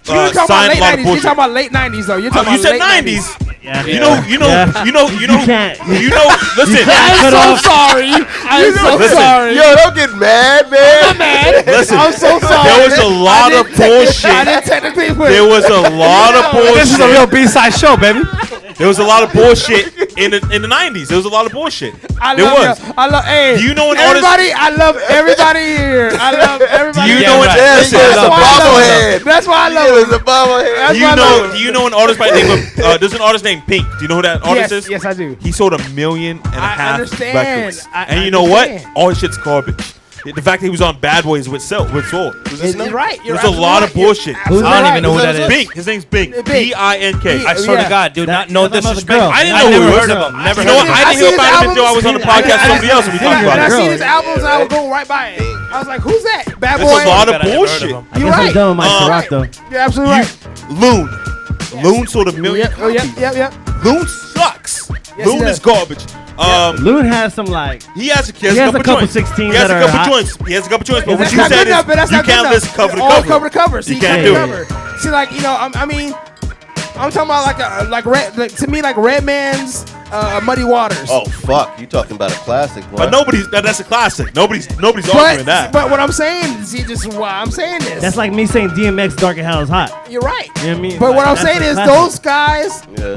You're talking about signed late a lot of 90s. You're bullshit. talking about late 90s, though. You're talking You about said late 90s. Yeah. You know. Yeah. You know. You can't. Listen. can't cut off. sorry. I'm so Listen. sorry. Yo, don't get mad, man. I'm mad. Listen. I'm so sorry. There was a lot of I bullshit. didn't technically put There was a lot of This is a real bullshit. B-side show, baby. There was a lot of bullshit in the 90s. There was a lot of bullshit. I There love was. you. I love. Hey, Do you know an artist- everybody? I love everybody here. I love everybody. Do you here. know Yeah, what? right. Yeah, Listen, he was That's a why I love bobblehead. him. That's why I He love was him. a bobblehead. That's Do you why I know? love him. Do you know an artist by the name of? There's an artist named Pink. Do you know who that artist is? Yes, I do. He sold 1.5 million I understand. records. I And you know what? understand. All his shit's garbage. The fact that he was on Bad Boys with Soul. It's right. You're There's a lot of bullshit. I don't even know who that is. Bink. His name's Bink. Bink. B-I-N-K. I swear Yeah. to God, dude, That- no that's another disrespect. girl. I didn't I know never who he heard was. of him. Never You know what? heard of him. I I didn't hear see about his him until I was on the albums. podcast with somebody else and we talked And about I it. see his albums, I would go right by it. I was like, "Who's that? Bad There's Boy." a lot I of never heard of bullshit. him. I You're guess right. I'm done with my Ciroc, though. You're absolutely right. Loon. Loon sold 1 million. Yep. Oh, yep. Loon sucks. Yes, Loon he is does. garbage. Loon has some like. He has a couple joints. 16s He has that a are couple hot. joints. He has a couple joints. But what That's you not said good enough, is but that's you not good can't enough. list cover to All cover. cover to cover. See, You can't cover do to it. cover. See, like, you know, I mean, I'm talking about like Red, like, to me, like Redman's Muddy Waters. Oh fuck, you talking about a classic, boy. But that's a classic. Nobody's arguing that. But what I'm saying is, just why I'm saying this. That's like me saying DMX Dark and Hell is hot. You're right. You know what I mean? But what I'm That's saying a is, classic. those guys, Yeah.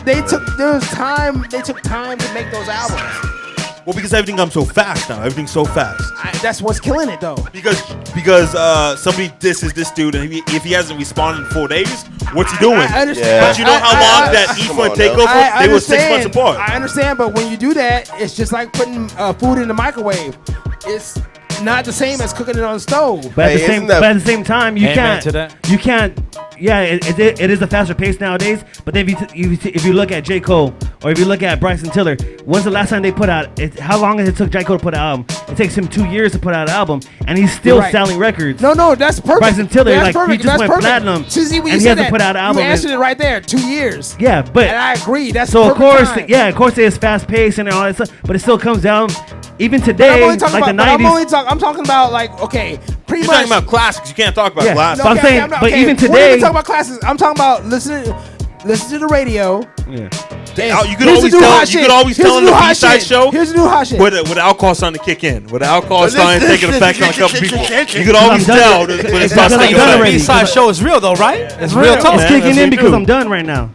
they took time to make those albums. Well, because everything comes so fast now. Everything's so fast. That's what's killing it, though. Because somebody disses this dude, and if he hasn't responded in 4 days, what's he doing? I understand. Yeah. But you know how long that come E4 on, takeover? I They were 6 months understand. apart. I understand, but when you do that, it's just like putting food in the microwave. It's not the same as cooking it on the stove. But Hey, at the same time, you Amen can't. to that. You can't. Yeah, it is a faster pace nowadays. But then if you look at J. Cole or if you look at Bryson Tiller, when's the last time they put out? How long has it took J. Cole to put out an album? It takes him 2 years to put out an album, and he's still Right. selling records. No, that's perfect. Bryson Tiller, that's like, perfect. he just That's went perfect. platinum, See, when and you he said hasn't that, put out an album You in- answered it right there. 2 years. Yeah, but And I agree. That's so of perfect course, time. of course, it's fast paced and all that stuff. But it still comes down. Even But today, I'm only like talking the about. '90s. I'm talking about like pretty You're much. talking about classics. You can't talk about Yeah. classics. But I'm saying- but even We're not today- even talking about classes. I'm talking about listen to the radio. Yeah. You could Here's always the new tell. hot You shit. could always Here's tell the on new the hot B-side shit. show Here's the new hot shit. with the alcohol starting to kick in. With the alcohol starting to take an effect on a couple people. You could always I'm done. tell when it Because starts I'm taking done effect. already. B-side show is real though, right? It's real talk. It's man. kicking That's in what because you do. I'm done right now.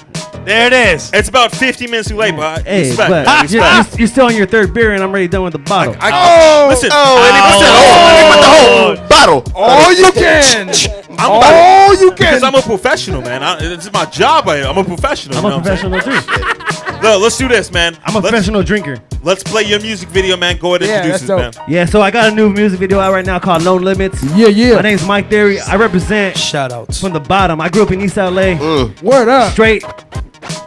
There it is. It's about 50 minutes too late, but Hey, respect. but man, respect. you're still on your third beer, and I'm already done with the bottle. Listen. And he put the whole bottle. All you can. I'm All you Because can. I'm a professional, man. It's my job. I'm a professional. I'm you a know what saying? professional too. Look, let's do this, man. I'm a professional drinker. Let's play your music video, man. Go ahead and Yeah, introduce that's us, dope. man. Yeah, so I got a new music video out right now called No Limits. Yeah. My name's Mike Theory. I represent Shout outs. from the bottom. I grew up in East LA, Word up. straight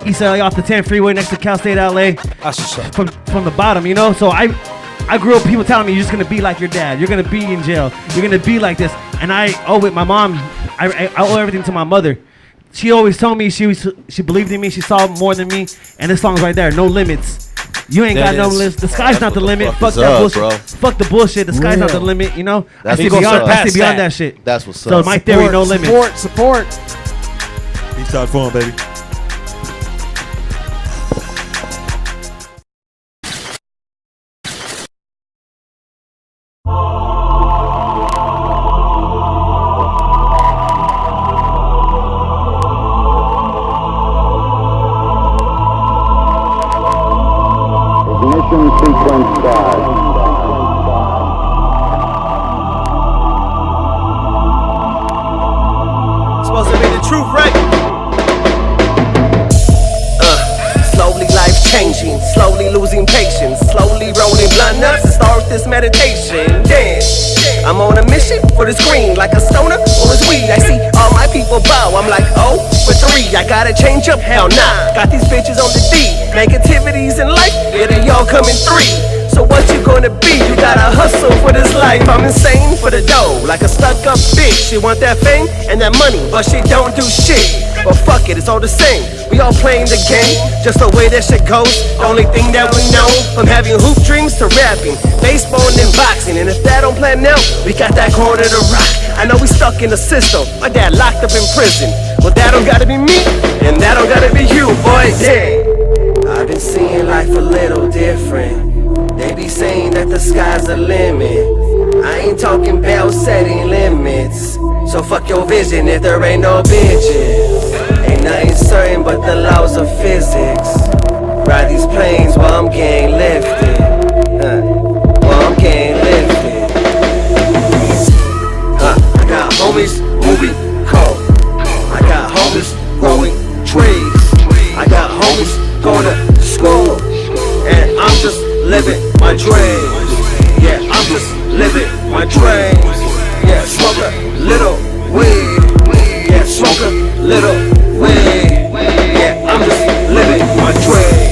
East LA off the 10 freeway next to Cal State LA. That's what's up. From the bottom, you know. So I grew up people telling me you're just gonna be like your dad. You're gonna be in jail. You're gonna be like this. And I owe it. My mom. I owe everything to my mother. She always told me she believed in me. She saw more than me. And this song's right there. No limits. You ain't That got no is. limits. The sky's not the what the limit. fuck Fuck is that up, bullshit. bro. Fuck the bullshit. The sky's not the Real. limit. You know. That's I see what's beyond. up. I see beyond That. that shit. That's what's So up. my theory, no limits. Support. Eastside Forum, baby. Ignition sequence start. Supposed to be the truth, right? Slowly life changing, slowly losing patience, slowly rolling blunt nuts to start this meditation. Damn, I'm on a mission for this green, like a stoner or his weed. I see all my people bow, I'm like, oh, for 3. I gotta change up, hell nah. Got these bitches on the D. Negativities in life, yeah, they all come in 3. So what you gonna be? You gotta hustle for this life. I'm insane for the dough, like a stuck-up bitch. She want that fame and that money, but she don't do shit. But fuck it, it's all the same. We all playing the game, just the way that shit goes. The only thing that we know, from having hoop dreams to rapping, baseball and then boxing. And if that don't plan out, we got that corner to rock. I know we stuck in the system, my dad locked up in prison. Well, that don't gotta be me, and that don't gotta be you, boy. Damn, I've been seeing life a little different. They be saying that the sky's the limit. I ain't talking about setting limits. So fuck your vision if there ain't no bitches. Ain't nothing certain but the laws of physics. Ride these planes while I'm getting lifted. While I'm getting lifted. I got homies moving cold. I got homies growing trees. I got homies going to school. And I'm just living my dreams. Yeah, I'm just living my dreams. Yeah, smoke a little weed. Yeah, smoke a little weed. Yeah, I'm just living my dreams.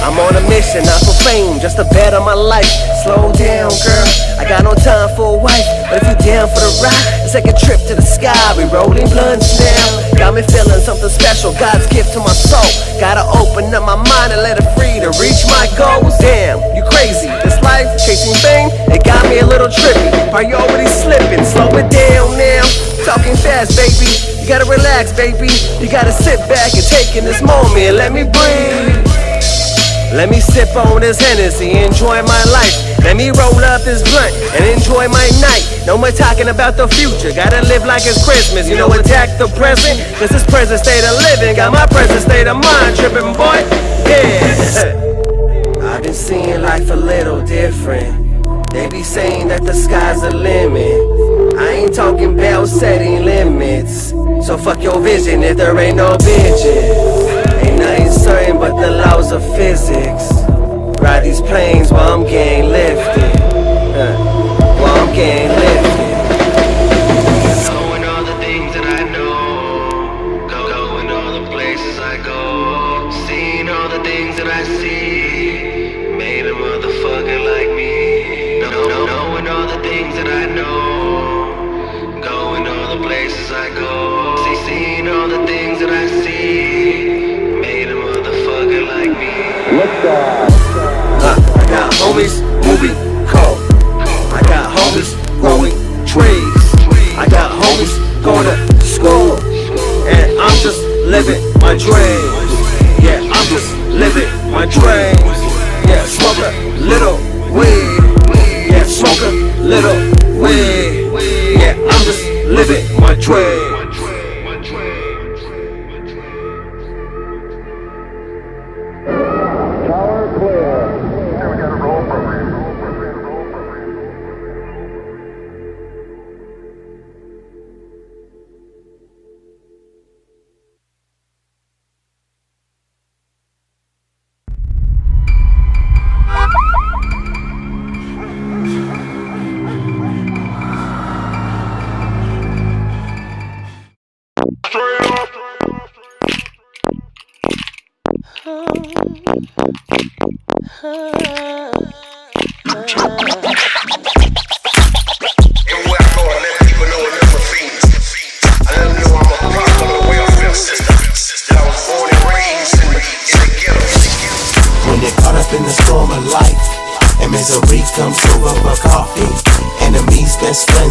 I'm on a mission, not for fame, just to better my life. Slow down, girl, I got no time for a wife. But if you down for the ride, let's take a trip to the sky. We rolling blunts now. Got me feeling something special, God's gift to my soul. Gotta open up my mind and let it free to reach my goals. Damn, you crazy, this life, chasing fame, it got me a little trippy. Priorities slipping, slow it down now. Talking fast, baby, you gotta relax, baby. You gotta sit back and take in this moment and let me breathe. Let me sip on this Hennessy, enjoy my life. Let me roll up this blunt and enjoy my night. No more talking about the future, gotta live like it's Christmas. You know, attack the present, this is present state of living. Got my present state of mind tripping, boy. Yeah. I've been seeing life a little different. They be saying that the sky's the limit. I ain't talking about setting limits. So fuck your vision if there ain't no bitches. Ain't nothing certain but the laws of physics. Ride these planes while I'm getting lifted. While I'm getting lifted. Knowing all the things that I know. Going all the places I go. Seeing all the things that I see. Made a motherfucker like me. Knowing all the things that I know. Going all the places I go. Seeing all the things that I see. Made a motherfucker like me. I got homies moving cold. I got homies growing trees. I got homies going to school. And I'm just living my dreams. Yeah, I'm just living my dreams. Yeah, smoke a little weed. Yeah, smoke a little weed. Yeah, I'm just living my dreams. Tower clear.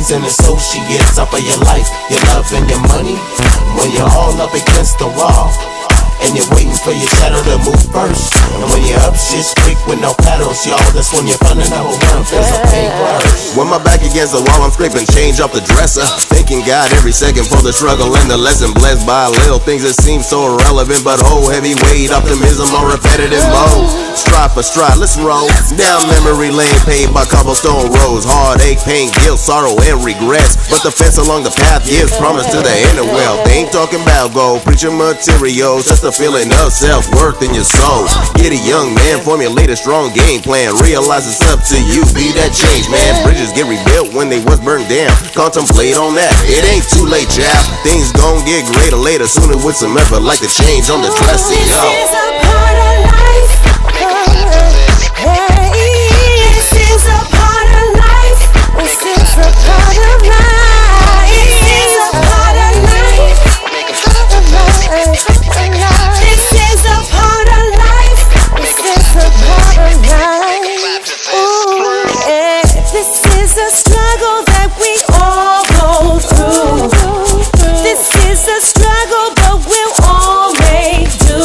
And associates up of your life, your love and your money. When you're all up against the wall and you're waiting for your shadow to move first. And when you're up shit's quick with no pedals, y'all, that's when you're running the whole world feels a pain worse. When my back against the wall, I'm scraping change off the dresser. Thanking God every second for the struggle and the lesson. Blessed by little things that seem so irrelevant, but whole heavy weight, optimism on repetitive mode. Stride for stride, let's roll down memory lane, paved by cobblestone roads. Heartache, pain, guilt, sorrow, and regrets. But the fence along the path gives promise to the inner wealth. They ain't talking about gold, preaching materials, just a feeling of self-worth in your soul. Get a young man, formulate a strong game plan. Realize it's up to you, be that change, man. Bridges get rebuilt when they was burned down. Contemplate on that, it ain't too late, child. Things gon' get greater later, sooner with some effort, like the change on the dressing, yo. This is a part of life. This is a part of life. This is a part of life. This is a part of life. This is a part of life. This is a part of life. Ooh, yeah. This is a struggle that we all go through. This is a struggle, but we'll all make do.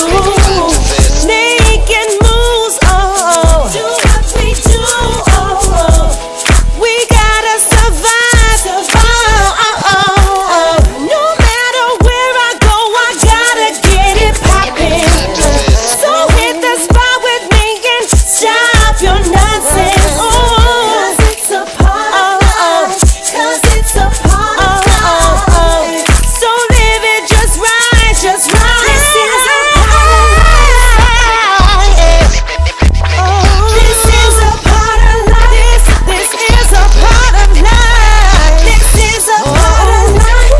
Making moves, oh, do what we do, oh. We gotta survive, oh. No matter where I go, I gotta get it poppin'. So hit the spot with me and stop your nonsense, oh. 'Cause it's a part of life. 'Cause it's a part of life. So live it just right, just right. This is a part of life. Oh, this is a part of life. This is a part of life. This is a part of life.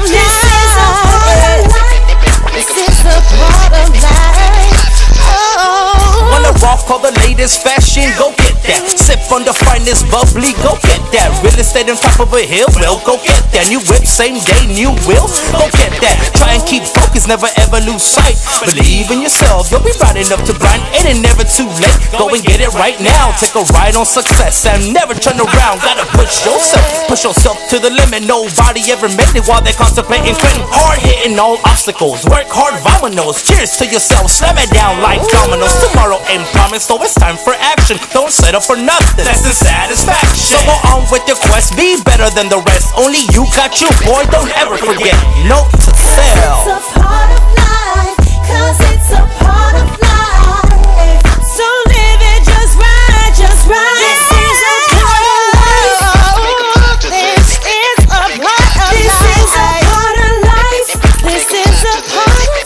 This is a part of life. This is a part of life. Oh. Wanna rock all the latest fashion? Go get that. Sip on the finest bubbly, go get that. Real estate on top of a hill, well, go get that. New whip, same day, new wheels, go get that. Try and keep focus, never ever lose sight. Believe in yourself, you'll be right enough to grind. It ain't never too late, go and get it right now. Take a ride on success and never turn around. Gotta push yourself to the limit. Nobody ever made it while they're contemplating quitting. Hard hitting all obstacles, work hard, vamonos. Cheers to yourself, slam it down like dominoes. Tomorrow ain't promised, so it's time for action. Don't settle for nothing, that's the satisfaction. So go on with your quest, be better than the rest. Only you got you, boy, don't ever forget. Note to self. It's a part of life, 'cause it's a part of life. So live it just right, just right. This is a part of life. This is a part of life. This is a part of life. This is a part of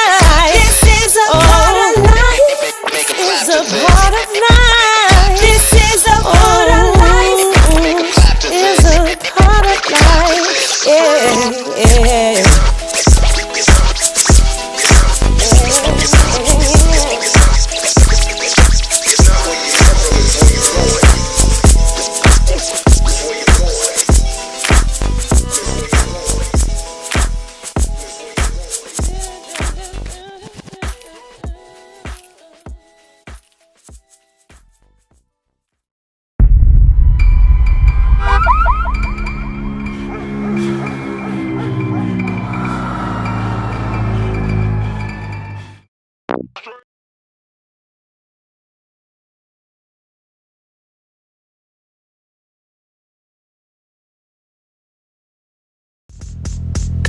life. This is a part of life. This is a part of life. This is a part of life. Is a part of life. Yeah.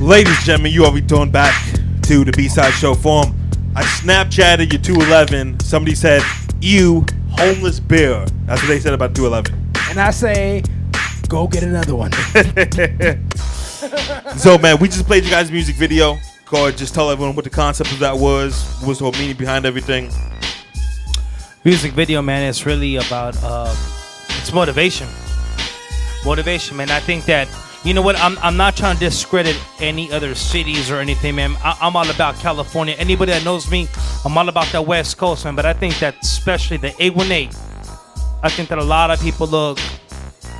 Ladies and gentlemen, you are returned back to the B-Side Show forum. I Snapchatted your 211. Somebody said, "Ew, homeless bear." That's what they said about 211. And I say, go get another one. So, man, we just played you guys' music video. Go ahead, just tell everyone what the concept of that was. What was the whole meaning behind everything? Music video, man, is really about it's motivation. Motivation, man. I think that, you know what, I'm not trying to discredit any other cities or anything, man. I'm all about California. Anybody that knows me, I'm all about that West Coast, man. But I think that especially the 818, I think that a lot of people look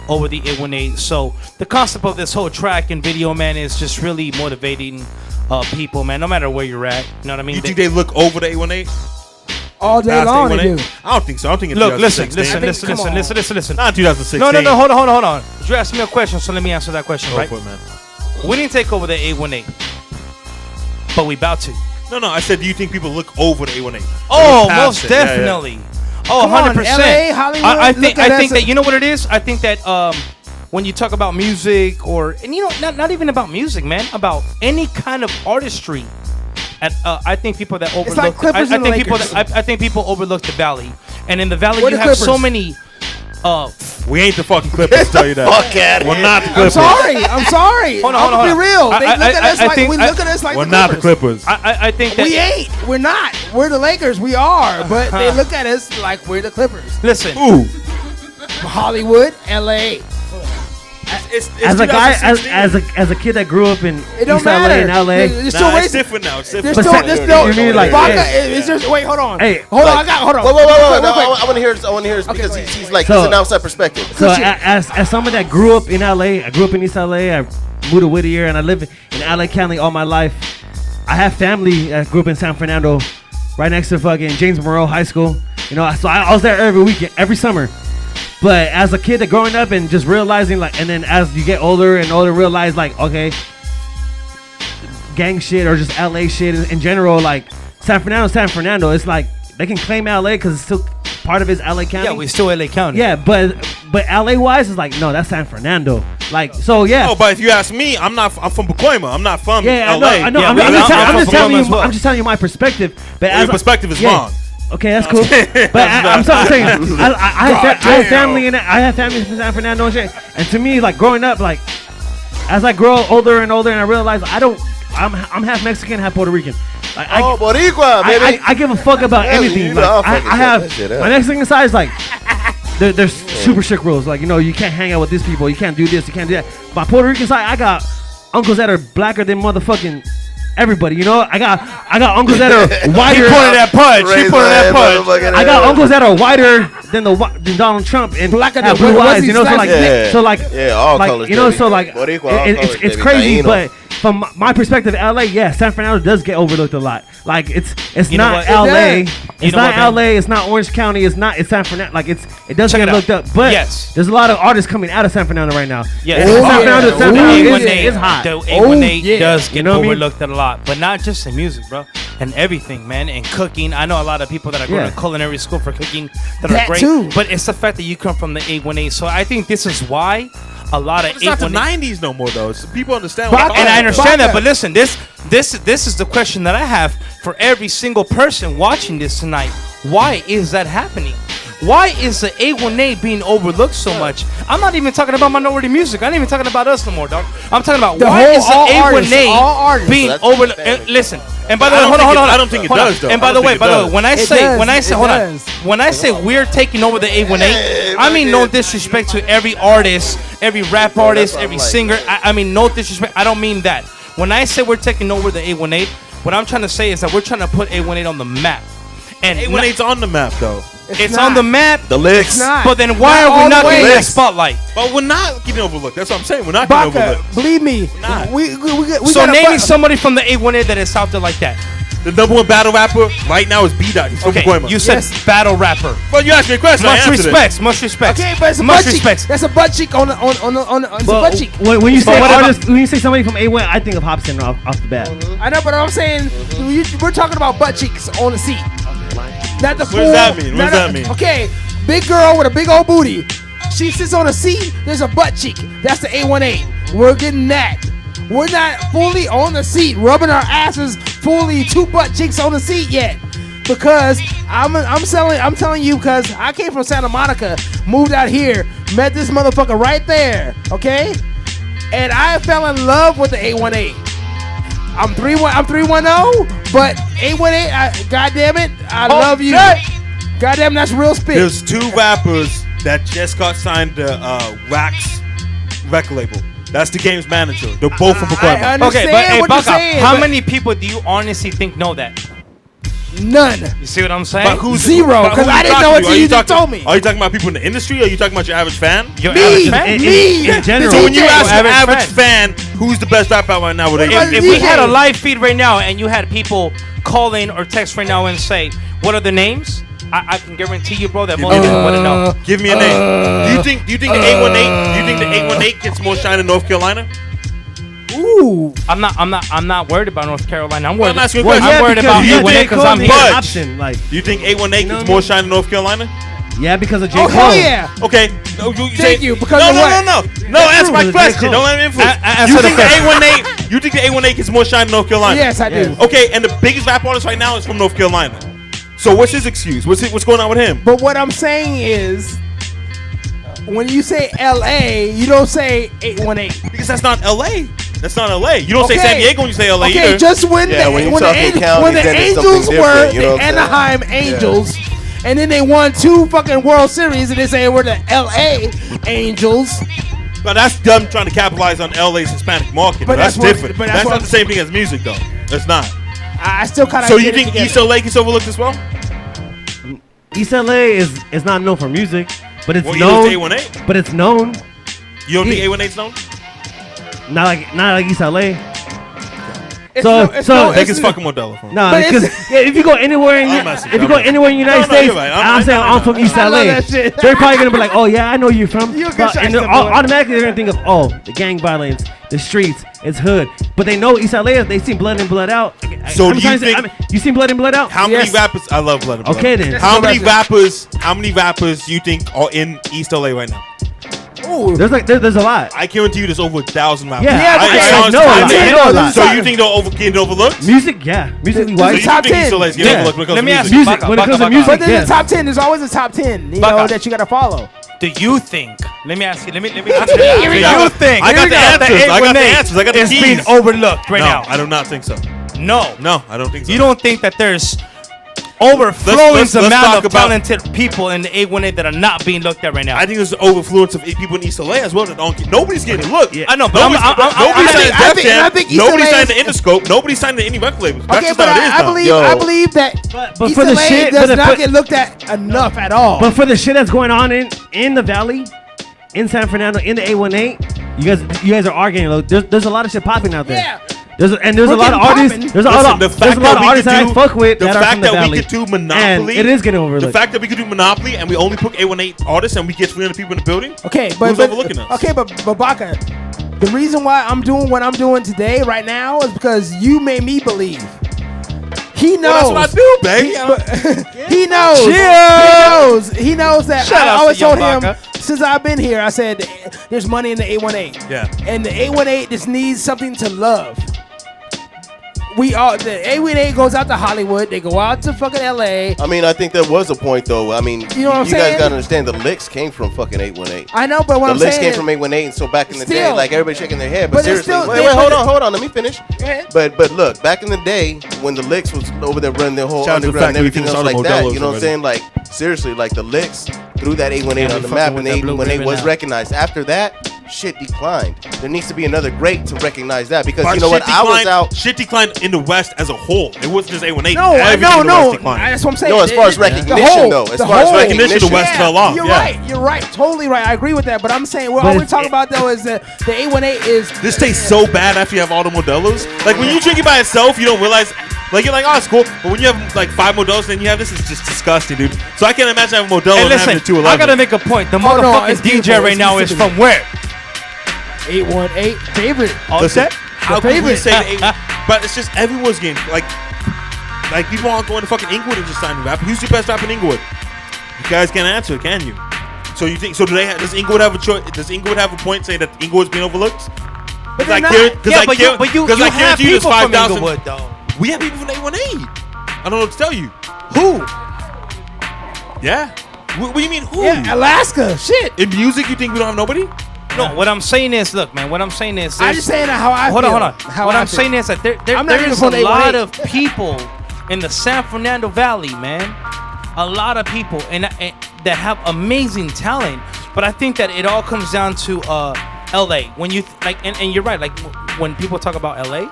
over the 818. So the concept of this whole track and video, man, is just really motivating people, man, no matter where you're at. You know what I mean? You think they look over the 818? All day long they do. I don't think so. I don't think it's Look, listen. Not 2016. No, hold on. You asked me a question, so let me answer that question, right? Go for it, man. We didn't take over the 818, but we about to. No, I said, do you think people look over the 818? Oh, most definitely. Oh, Come on, 100%. LA, Hollywood, I think us. that, you know what it is? I think that when you talk about music and you know, not even about music, man, about any kind of artistry, I think people that overlook. It's like Clippers and Lakers. I think people overlook the Valley, and in the Valley We're you the have Clippers. so many. We ain't the fucking Clippers, tell you that. Fuck at We're it. not the I'm Clippers. sorry. Hold on. I'm gonna be real. They I look at us like think- we look at us like We're the not the Clippers. Clippers. I think that We ain't. We're not. We're the Lakers. We are. But they look at us like we're the Clippers. listen. Ooh. Hollywood, LA. It's As a guy, 2016. as a kid that grew up in It don't East LA matter. and LA, There's still Nah, it's racist. different now. It's different. There's still, But there's you mean like Vodka, this? it's just, wait, hold on. Hey, hold on, like- hold on. Wait. Real quick. I want to hear this because Okay, he's like, So- it's an outside perspective. so as someone that grew up in LA, I grew up in East LA. I moved to Whittier, and I live in LA County all my life. I have family that grew up in San Fernando, right next to fucking James Monroe High School. You know, so I was there every weekend, every summer. But as a kid that growing up and just realizing like, and then as you get older and older, realize like, okay, gang shit or just LA shit in general, like San Fernando. It's like they can claim LA because it's still part of it's LA County. Yeah, we still LA County. Yeah, but LA wise is like, no, that's San Fernando. Like, so yeah. No, but if you ask me, I'm from Pacoima. I'm not from Yeah, LA. I know. Yeah, I'm we- just I'm from telling you. as well. I'm just telling you my perspective. But Well, your perspective is wrong. Okay, that's cool. But I'm saying, I have family in it. I have family in San Fernando and shit. And to me, like growing up, like as I grow older and older, and I realize I'm half Mexican, half Puerto Rican. Like, Boricua, baby. I give a fuck about Yeah, anything. you know, Like, I'll fucking I have shut that shit up. my Mexican side is like there's super strict rules. Like, you know, you can't hang out with these people. You can't do this. You can't do that. My Puerto Rican side, I got uncles that are blacker than motherfucking everybody. You know, I got uncles that are whiter. He pointed that punch. He Raise pointed my that hand, punch. motherfucker. I got uncles that are whiter than Donald Trump and Blacker have than- blue what was eyes. he, You know, so black? like, Yeah. so like, Yeah, all like, colors, you know, baby. so like, Boricua, all it's colors, baby. crazy, Taino. but from my perspective, LA, yeah, San Fernando does get overlooked a lot. Like it's You know not what? LA, It it's know not what, man? LA, it's not Orange County, it's San Fernando. Like it does Check get it out. looked up, but Yes. there's a lot of artists coming out of San Fernando right now. Yes. And Oh, San yeah. Fernando Oh, is hot. The 818 yeah. does get You know what I mean? overlooked a lot, but not just in music, bro, and everything, man, and cooking. I know a lot of people that are going Yeah. to culinary school for cooking that That are great, too. but it's the fact that you come from the 818. So I think this is why a lot of It's not the 818. '90s no more though. So people understand. Baka- What And I understand that, Baka. but listen, this is the question that I have for every single person watching this tonight. Why is that happening? Why is the 818 being overlooked so much? I'm not even talking about minority music. I ain't even talking about us no more, dog. I'm talking about The why whole- is the all 818 artists, all artists. being So that's overlooked? family. Listen, and by the I way, don't hold on, think hold it- on. I don't think it hold on. does, though. And by I the don't way, think it does. when I It say does, when I say it hold on, does. when I say we're taking over the 818, I mean no disrespect to every artist, every rap artist, what every I'm like. singer. I mean no disrespect. I don't mean that. When I say we're taking over the 818, what I'm trying to say is that we're trying to put 818 on the map. And 818's on the map though. it's not. on the map. The licks. It's not. But then why Not are all we the not way. getting that Licks. spotlight? But we're not getting overlooked. That's what I'm saying. We're not getting Baka, overlooked. believe me. not. We So gotta name me fu- somebody from the 818 that is out there like that. The number one battle rapper right now is Bside. He's from Okay, Pacoima. you said Yes. battle rapper. But you asked me a question. I Much answered it. respects, much respects. Okay, but it's a much butt cheek. respects. That's a butt cheek on it's a But butt cheek. when you say what about- artist, when you say somebody from A1, I think of Hobson off the bat. I know, but I'm saying we're talking about butt cheeks on the seat. Not the What does that mean? What not does that a- mean? Okay, big girl with a big old booty. She sits on a seat. There's a butt cheek. That's the 818. We're getting that. We're not fully on the seat, rubbing our asses fully 2 butt cheeks on the seat yet. Because I'm telling you, because I came from Santa Monica, moved out here, met this motherfucker right there, okay? And I fell in love with the 818. I'm 310, but 818, God damn it, I love you. God damn, that's real spit. There's 2 rappers that just got signed to Wax record label. That's the game's manager. They're both from I Pacoima. understand Okay, but hey, what you're Baka, saying, how but many people do you honestly think know that? None. You see what I'm saying? But who's Zero, but who 'cause you I didn't talking know to? until Are you just talking- told me. Are you talking about people in the industry or are you talking about your average fan? Your Me, average fan? me, in general. the So when you DJ. ask an average average fan who's the best rapper out right now, what they about If the we DJ? had a live feed right now and you had people call in or text right now and say, what are the names? I can guarantee you, bro, that most people wouldn't know. Give me a name. Do you think the 818? Do you think the 818 gets more shine in North Carolina? Ooh. I'm not worried about North Carolina. I'm worried. I'm asking you a Well, question. I'm worried about you you winning because I'm J. here. Cole Budge. Hobson, like, Do you think 818 You know gets what I more mean? shine in North Carolina? yeah, because of J. Oh, Cole. hell yeah. Okay. No, you Thank say, you, because no, of no, what? no, no, no. Answer my J. question. Cole. Don't let me influence. Answer You the think the question. 818? You think the 818 gets more shine in North Carolina? Yes, I do. Yeah. Okay, and the biggest rap artist right now is from North Carolina. So what's his excuse? What's going on with him? But what I'm saying is, when you say LA, you don't say 818. Because that's not LA. That's not LA. You don't say Okay. San Diego when you say LA Okay, either. just when Yeah, when you when talking counties, when the then it's Angels something were different, you know the what I'm saying? Anaheim Angels, and then they won 2 fucking World Series, and they say we're the LA Angels. But that's them trying to capitalize on LA's Hispanic market. But That's that's what- different. but that's That's what not the same thing as music, though. It's not. I still kind of. So you think East LA gets overlooked as well? East LA is not known for music, but it's Well, you don't say known. 818. But it's known. You don't think Yeah. 818's known? Not like East LA. It's So- no, it's so- no, They it's can fucking Modelo. No, But because it's- if you go anywhere in I'm messing, if you I'm go messing. anywhere in the United No, States, you're right. I'm saying I'm from East I LA. love that shit. They're probably gonna be like, oh yeah, I know you from. You're a good But- and they're shyster boy. automatically they're gonna think of the gang violence, the streets, it's hood. But they know East LA. They seen Blood in Blood Out. So I'm do trying you to say- think- you seen Blood in Blood Out? How many Yes. rappers? I love Blood and Blood. Okay then. How Let's many go back How many rappers do you think are in East LA right now? Ooh. There's a lot. I guarantee you there's over 1,000 rappers. Yeah, Yeah, but I it's- know a lot. honestly- I know a lot. So you think they're getting overlooked? Music, yeah, musically The So wise. you top think 10. East LA is getting Yeah. overlooked when it comes Let to me ask music? you, Music, Baka, when it comes to Baka, music, But then yeah. the top 10, there's always a top 10, you Baka. know, that you gotta follow. Do you think? Let me ask you. Let me Here we ask you. go. Do you think? I got the answers. I got the answers. I got the It's keys. being overlooked right No, now. I do not think so. No. No, I don't think so. You don't think that there's overflowing let's amount talk of about- talented people in the 818 that are not being looked at right now. I think there's an overfluence of people in East LA as well that don't get. Nobody's getting looked. I know, but Nobody's signed to Def Jam. Nobody's signed to Interscope. Nobody's signed to any record labels. That's Okay, just but how it is now. I believe that But East for the LA shit- does but not for- get looked at enough at all. But for the shit that's going on in the Valley, in San Fernando, in the 818, you guys are arguing. There's a lot of shit popping out there. Yeah. There's a We're lot of getting artists. popping. There's a Listen, lot the of fact artists that that we I fuck with the that are fact from the that Valley. we could do And Monopoly, it is getting overlooked. The fact that we could do Monopoly and we only put 818 artists and we get 300 people in the building. Okay, but Who's overlooking us? Okay, but Baka, the reason why I'm doing what I'm doing today, right now, is because you made me believe. He knows. Well, that's what I do, baby. He knows. Cheers. He knows that. Shout I out always to Young told him Baka. since I've been here. I said there's money in the 818. Yeah. And the 818 just needs something to love. The 818 goes out to Hollywood. They go out to fucking LA. I mean, I think there was a point though. I mean, You know what I'm you saying? guys gotta understand the licks came from fucking 818. I know, but what The I'm licks saying came from 818, and so back in the day, Still. like everybody shaking their head. But, But it's seriously, still- wait, they- hold but- on, let me finish. Go ahead. But look, back in the day when the licks was over there running their whole Shout out to the underground fact and that we everything finished else all like the that, Modelos you know what I'm saying? already. Like seriously, like the licks threw that 818 Yeah, on we the map, fucking and with that blue when they ribbon was now. recognized. After that, shit declined. There needs to be another great to recognize that because But you know what? shit I was declined- out. Shit declined in the West as a whole. It wasn't just 818. No, Everything in the West no. declined. That's what I'm saying. No, as far as The recognition, whole- though, as the far as whole- recognition, the West Yeah, fell off. You're Yeah. right. You're right. Totally right. I agree with that. But I'm saying, well, But all we're it's- talking about though is that the 818 is. This tastes so bad after you have all the Modelos. Like when you drink it by itself, you don't realize. Like you're like, oh, it's cool. But when you have like 5 Modelos, then you have this, is just disgusting, dude. So I can't imagine having Modelo Hey, and listen, having the 211. I gotta make a point. The Oh, no, motherfucking it's DJ beautiful. right It's now is specific. from where? 818 favorite. Listen, how The could we favorite. say that? But it's just everyone's getting like people aren't going to fucking Inglewood and just signing rap. Who's your best rapper in Inglewood? You guys can't answer, can you? So you think? So does Inglewood have a choice? Does Inglewood have a point saying that Inglewood's being overlooked? But they're not. Yeah, but you I have guarantee you there's people from 5,000. Inglewood though. We have people from 818. I don't know what to tell you. Who? Yeah. What do you mean who? Yeah, Alaska. Shit. In music, you think we don't have nobody? No, what I'm saying is, look, man. What I'm saying is, I'm just saying how I hold feel. on. How What I I'm feel. saying is that I'm not there even is from a lot 818. of people in the San Fernando Valley, man. A lot of people and that have amazing talent. But I think that it all comes down to LA. When you like, and you're right. Like when people talk about LA,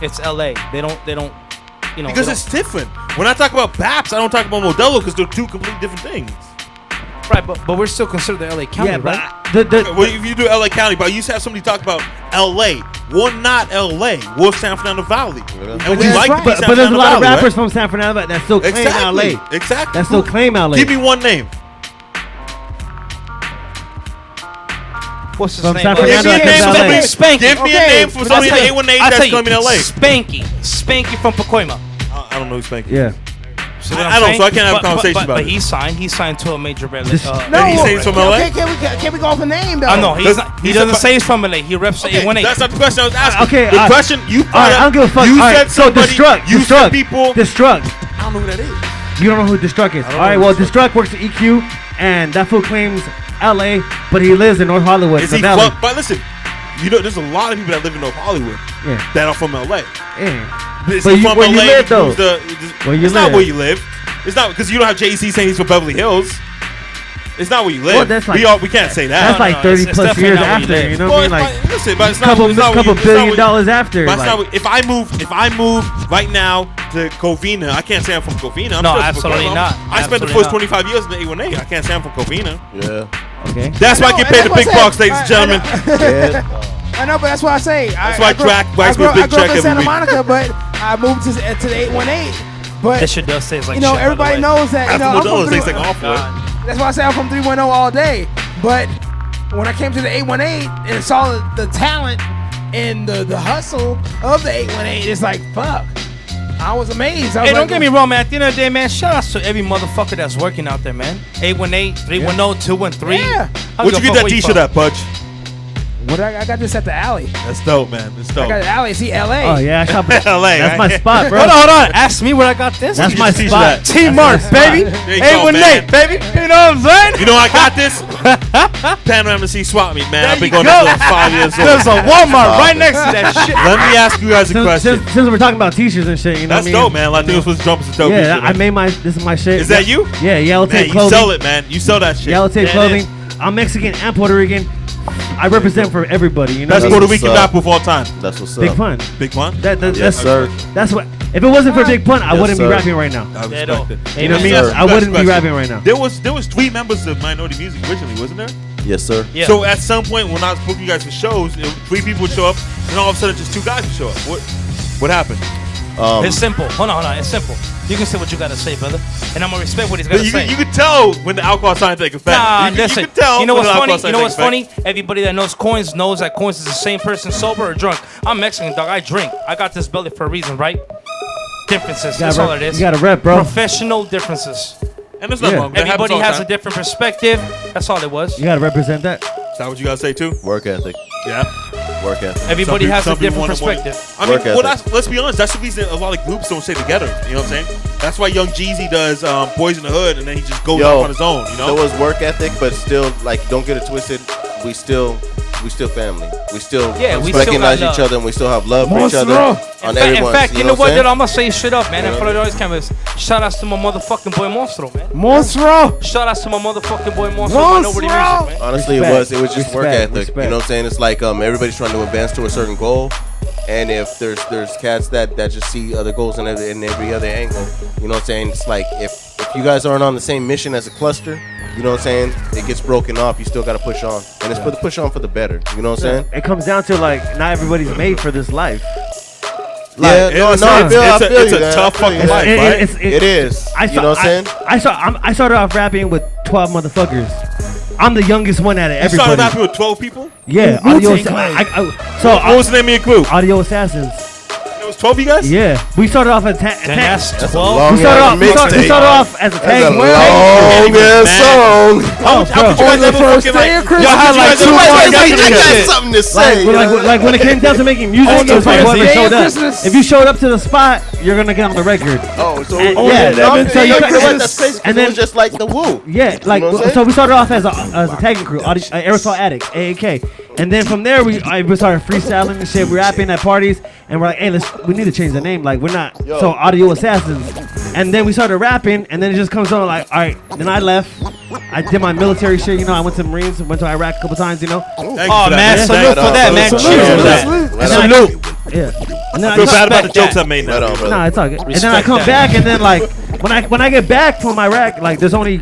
it's LA. They don't. You know, Because it's different. When I talk about Baps, I don't talk about Modelo because they're two completely different things. right, but we're still considered the LA County, Yeah, right? but Well, if you do LA County, but you used to have somebody talk about LA. We're not LA. We're San Fernando Valley. And we That's like right. to be San but there's a Fernando lot of Valley, rappers right? from San Fernando that still claim Exactly. LA. Exactly. That still claim LA. Give me one name. What's his From name? San Give Fernando, me a I name think for it's somebody. Spanky. Give me a Okay, name for but somebody in I'll the tell you- 818 I'll that's tell you, coming to LA. Spanky from Pacoima. I don't know who's Spanky. Yeah. See what I I'm don't, saying? so I can't have a conversation but about it. He signed to a major red. No, And he says he's from LA? Okay, can we go off a name though? No, he He's doesn't a- say he's from LA. He reps Okay, 818. that's not the question I was asking. Okay, the question you brought All right, I don't give a fuck. You All said right, so somebody. Destruct. You Destruct. said people. Destruct. I don't know who that is. You don't know who Destruct is. don't All right, know well, who Destruct works at EQ, and that fool claims LA, but he lives in North Hollywood, Is the he Valley. from? But listen, you know, there's a lot of people that live in North Hollywood Yeah. that are from LA. Yeah. Is But he you- from where you LA? live, though? Who's Where you it's not live. where you live. It's not because you don't have JC saying he's from Beverly Hills. It's not where you live. Well, that's like- we can't say that. That's like no, 30 it's plus definitely years not where you after, live. you know Well, what I mean? Like, it's not- listen, but it's not. couple it's not where couple you- it's not billion where- dollars after. But it's like- not where- if I move right now to Covina, I can't say I'm from Covina. I'm No, still from absolutely Covina. not. I spent the Absolutely first not. 25 years in the A1A. I can't say I'm from Covina. Yeah. okay. That's why I No, get and paid the that's big what I bucks, said. ladies and gentlemen. I know, but that's what I say. That's why Drac writes me a I big grew up check in Santa every week. Monica, but I moved to the 818. But That shit does taste like you know, shit, by the everybody way. knows that. You know, After I'm Modelo, from tastes like three- awful. That's why I say I'm from 310 all day. But when I came to the 818 and saw the talent and the hustle of the 818, it's like, fuck. I was amazed. I was Hey, don't like, get me wrong, man. At the end of the day, man, shout outs to every motherfucker that's working out there, man. 818, 310, 213. Yeah. Where'd you get that T-shirt at, Pudge? What I got this at the alley. That's dope, man. That's I dope. got the alley. See, LA. Oh yeah, I shop at LA, That's right? my spot, bro. Hold on. Ask me where I got this. That's my Teach spot. that. T-Mart, baby. There you Hey, go, with man. Nate, baby. You know what I'm saying? You know I got this? Panorama C Swap Meet, man. I've been going go. this for 5 years old. There's a Walmart right next to that shit. Let me ask you guys a question. Since we're talking about t-shirts and shit, you know That's what I mean? dope, man. Latinos with jumpers is dope. Yeah, shit, I man. made my. This is my shit. Is that you? Yeah, yellow Man, tape you clothing. sell it, man. You sell that shit. Yellow tape There it clothing. is. I'm Mexican and Puerto Rican. I represent for everybody. You know, Best what I Puerto mean? Rican rapper of all time. That's what's Big up. Pun. Big Pun? Yes, sir. That's what. If it wasn't for Big Pun, I Yes, wouldn't sir. be rapping right now. I Dead respect on. it. You know what I mean? Yes, sir. I wouldn't be Question. rapping right now. There was 3 members of Minority Music originally, wasn't there? Yes, sir. Yeah. So at some point when I was booking you guys for shows, 3 people would show up, and all of a sudden just 2 guys would show up. What happened? It's simple. Hold on. It's simple. You can say what you gotta say, brother, and I'm gonna respect what he's gonna You say. could tell when the alcohol started to take effect. Nah, you listen. could tell You know when what's the funny? alcohol You know started what's to take funny? Everybody that knows Coins knows that Coins is the same person, sober or drunk. I'm Mexican, dog. I drink. I got this belly for a reason, right? Differences. That's all it is. You got to rep, bro. Professional differences. effect. And there's nothing Yeah. wrong with that. Happens Everybody all the has a time. different perspective. That's all it was. You got to represent that. Is that what you guys say too? Work ethic. Yeah. Work ethic. Everybody has a some people different want it more. perspective. I mean, Work well, ethic. let's be honest. That's the reason a lot of groups don't stay together. You know what I'm saying? That's why Young Jeezy does Boys in the Hood, and then he just goes off on his own. You know? There was work ethic, but still, like, don't get it twisted. We still family. We still Yeah, we still recognize got each love. other, and we still have love for each other. On In everyone's, fact, you know what, what I'm dude? saying? I'm gonna say straight up, man. You In know? front of all these cameras, shout outs to my motherfucking boy Monstro, man. Monstro. Shout outs to my motherfucking boy Monstro. Minority Music, man. Honestly, Respect. it was just work Respect. ethic. Respect. You know what I'm saying? It's like everybody's trying to advance to a certain goal, and if there's cats that just see other goals in every other angle, you know what I'm saying? It's like if you guys aren't on the same mission as a cluster, you know what I'm saying? It gets broken off. You still got to push on, and it's for the push on for the better. You know what I'm saying? It comes down to like not everybody's made for this life. Yeah, it's a tough fucking life, It- right? It is. You know what I'm saying? I started off rapping with 12 motherfuckers. I'm the youngest one out of You started everybody. rapping with 12 people? Yeah, Wu-Tang audio. Clan. What was the name of your crew? Audio Assassins. It was 12 of you guys? Yeah, we started off as Then that's That's a 12. long we started ass off. We mixtape. started off as a That's tag. a long ass song. Oh, How could you bro. guys ever fucking like... Christmas. Y'all had like Wait, 2 wait, months wait, after I this got shit. something to say. Like when it came down to making music, On it was the like first whoever day showed of up. Christmas. If you showed up to the spot, you're gonna get on the record. Oh, so And- oh, yeah, yeah, so you got- that's crazy. and And then- then just like the woo. Yeah, like know what I'm so saying? we started off as a tagging crew, Aerosol Addicts, AAK, and then from there we started freestyling and shit, rapping at parties, and we're like, hey, we need to change the name, like we're not so Audio Assassins, and then we started rapping, and then it just comes on like, all right, then I left, I did my military shit, you know, I went to the Marines, went to Iraq a couple times, you know, Thank you Oh for that, man, man. salute Right for on, that, man. salute, Cheers salute, for that. salute. and Right then on. yeah, and then I feel bad about the Respect jokes that. I made now. Right on, brother. Nah, it's all good. And then I Respect come that. back, and then like when I get back from Iraq, like there's only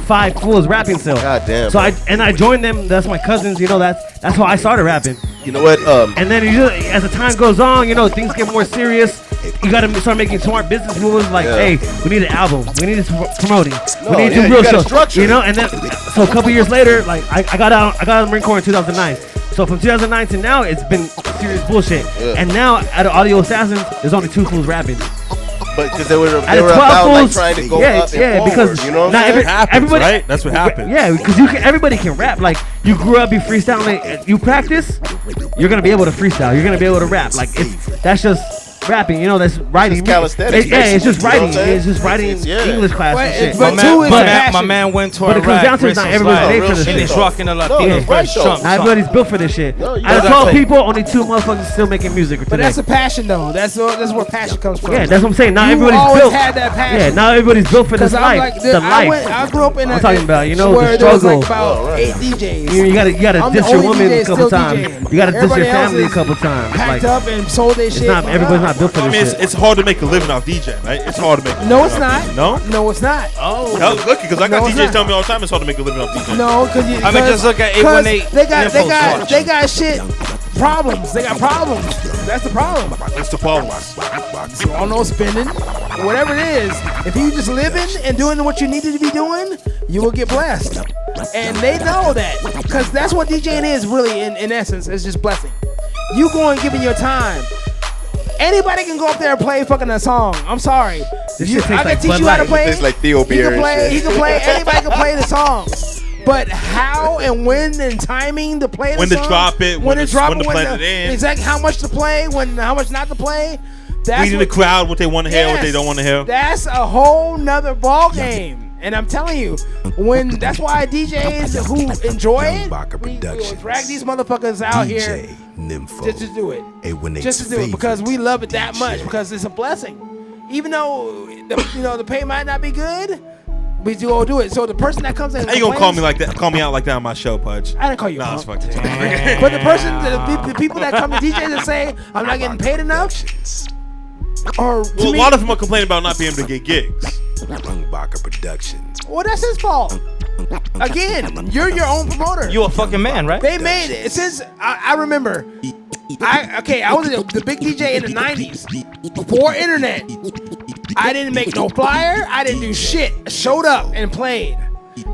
5 fools rapping still. God damn, So bro. I joined them. That's my cousins. You know that's how I started rapping. You know what? And then as the time goes on, you know things get more serious. You gotta start making smart business moves. Like, Yeah. hey, we need an album. We need to promoting. No, we need to yeah, do you real gotta shows. structure You know, it. and then so a couple years later, like I got out of the Marine Corps in 2009. So from 2009 to now, it's been serious bullshit. Yeah. And now at Audio Assassins, there's only 2 fools rapping. But because they were Out of 12 about like fools, trying to go yeah, up and yeah, forward. because You know what not I'm saying? Happens, everybody, right? That's what happens. Yeah, because everybody can rap. Like you grew up, you freestyling, you practice, you're gonna be able to freestyle. You're gonna be able to rap. Like that's just rapping. You know, that's writing. It's calisthenics, Yeah, it's just basically, you know writing. what I'm saying? It's just writing It's- yeah. English class and shit. But My two man, is my a man, passion. my man went to But it Iraq. comes down to it's not Christmas everybody's live, made for this and shit. he's rocking a No, Latino that's right, fresh though. chump. Not everybody's built for this shit. No, you Out of gotta 12 play. people, only 2 motherfuckers still making music But today. that's a passion, though. That's where passion comes from. Yeah, that's what I'm saying. Not You everybody's always built. had that passion. Yeah, not everybody's built for this Because I'm life. like, The I life. grew up in I'm a, talking about, you know, where the there was struggle. like about Oh, right. 8 DJs. You gotta I'm diss the your only woman DJ a couple still times. DJing. You gotta diss Everybody your family a else is couple times. packed Like, up and sold their it's shit. not everybody's not built for I this mean, shit. it's hard to make a living off DJing, right? It's hard to make a living No, it's off not. DJing. No? No, it's not. Oh, Hell, look, because I got No, it's DJs not. telling me all the time it's hard to make a living off DJing. No, because I mean, just look at 818 they got shit problems. They got problems. That's the problem. That's the problem. You all know spending, whatever it is. If you just living and doing what you needed to be doing, you will get blessed. And they know that, because that's what DJing is really in essence. It's just blessing. You going giving your time. Anybody can go up there and play fucking a song. I'm sorry. This You, shit tastes I can like teach Bud you how to Light. play. Tastes like Theo He beer can and play. shit. He can play. Anybody can play the song. But how and when and timing to play the When song, to drop it, when to blend it in. exactly how much to play, how much not to play. That's Reading the crowd what they want to hear, what they don't want to hear. That's a whole nother ball game. And I'm telling you, that's why DJs who enjoy it, we will drag these motherfuckers out here just to do it. Just to do it because we love it that much because it's a blessing. Even though the pay might not be good, we do it. So the person that comes in, how you gonna call me like that? Call me out like that on my show, Pudge? I didn't call you. Nah, it's fucked. But the people that come to DJs and say I'm not getting paid enough, or a lot of them are complaining about not being able to get gigs. Productions. Well, that's his fault. Again, you're your own promoter. You a fucking man, right? They made it. Since I remember, I was the big DJ in the 90s. Before internet, I didn't make no flyer. I didn't do shit. I showed up and played.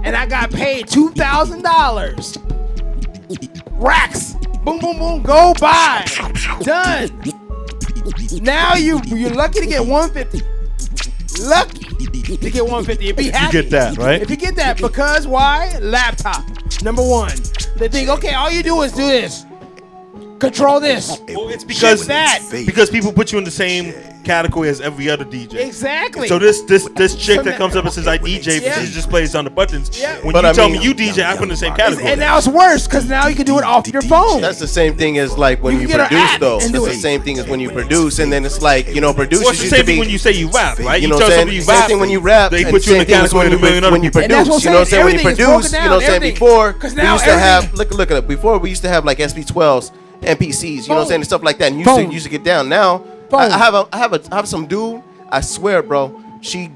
And I got paid $2,000. Racks. Boom, boom, boom. Go buy. Done. Now you're lucky to get 150. Lucky to get 150 and be happy. You get that, right? If you get that, because why? Laptop. Number one. They think, okay, all you do is do this. Control this. Well, it's because Ship that. Because people put you in the same category as every other DJ. Exactly. So this chick that comes up and says I DJ, but she just plays on the buttons. Yeah. When But you I tell mean- me you DJ, I put in the same category. And now it's worse because now you can do it off your phone. That's the same thing as like when You you can get an produce, app though. and That's do the it. same thing as when you produce, and then it's like producers Well, it's the used same to be. thing when you say you rap, right? You know tell what I'm somebody you saying? Same rap. thing when you rap. They and put you in the same thing category with a million other when you people. And that's produce. what You know what I'm saying? When you everything is broken produce, down, you know what I'm saying? everything. Before 'Cause we now used to have everything- look at it. Before we used to have like SB12s, MPCs. You know what I'm saying? And stuff like that. And used to get down. Now I have some dude. I swear, bro. She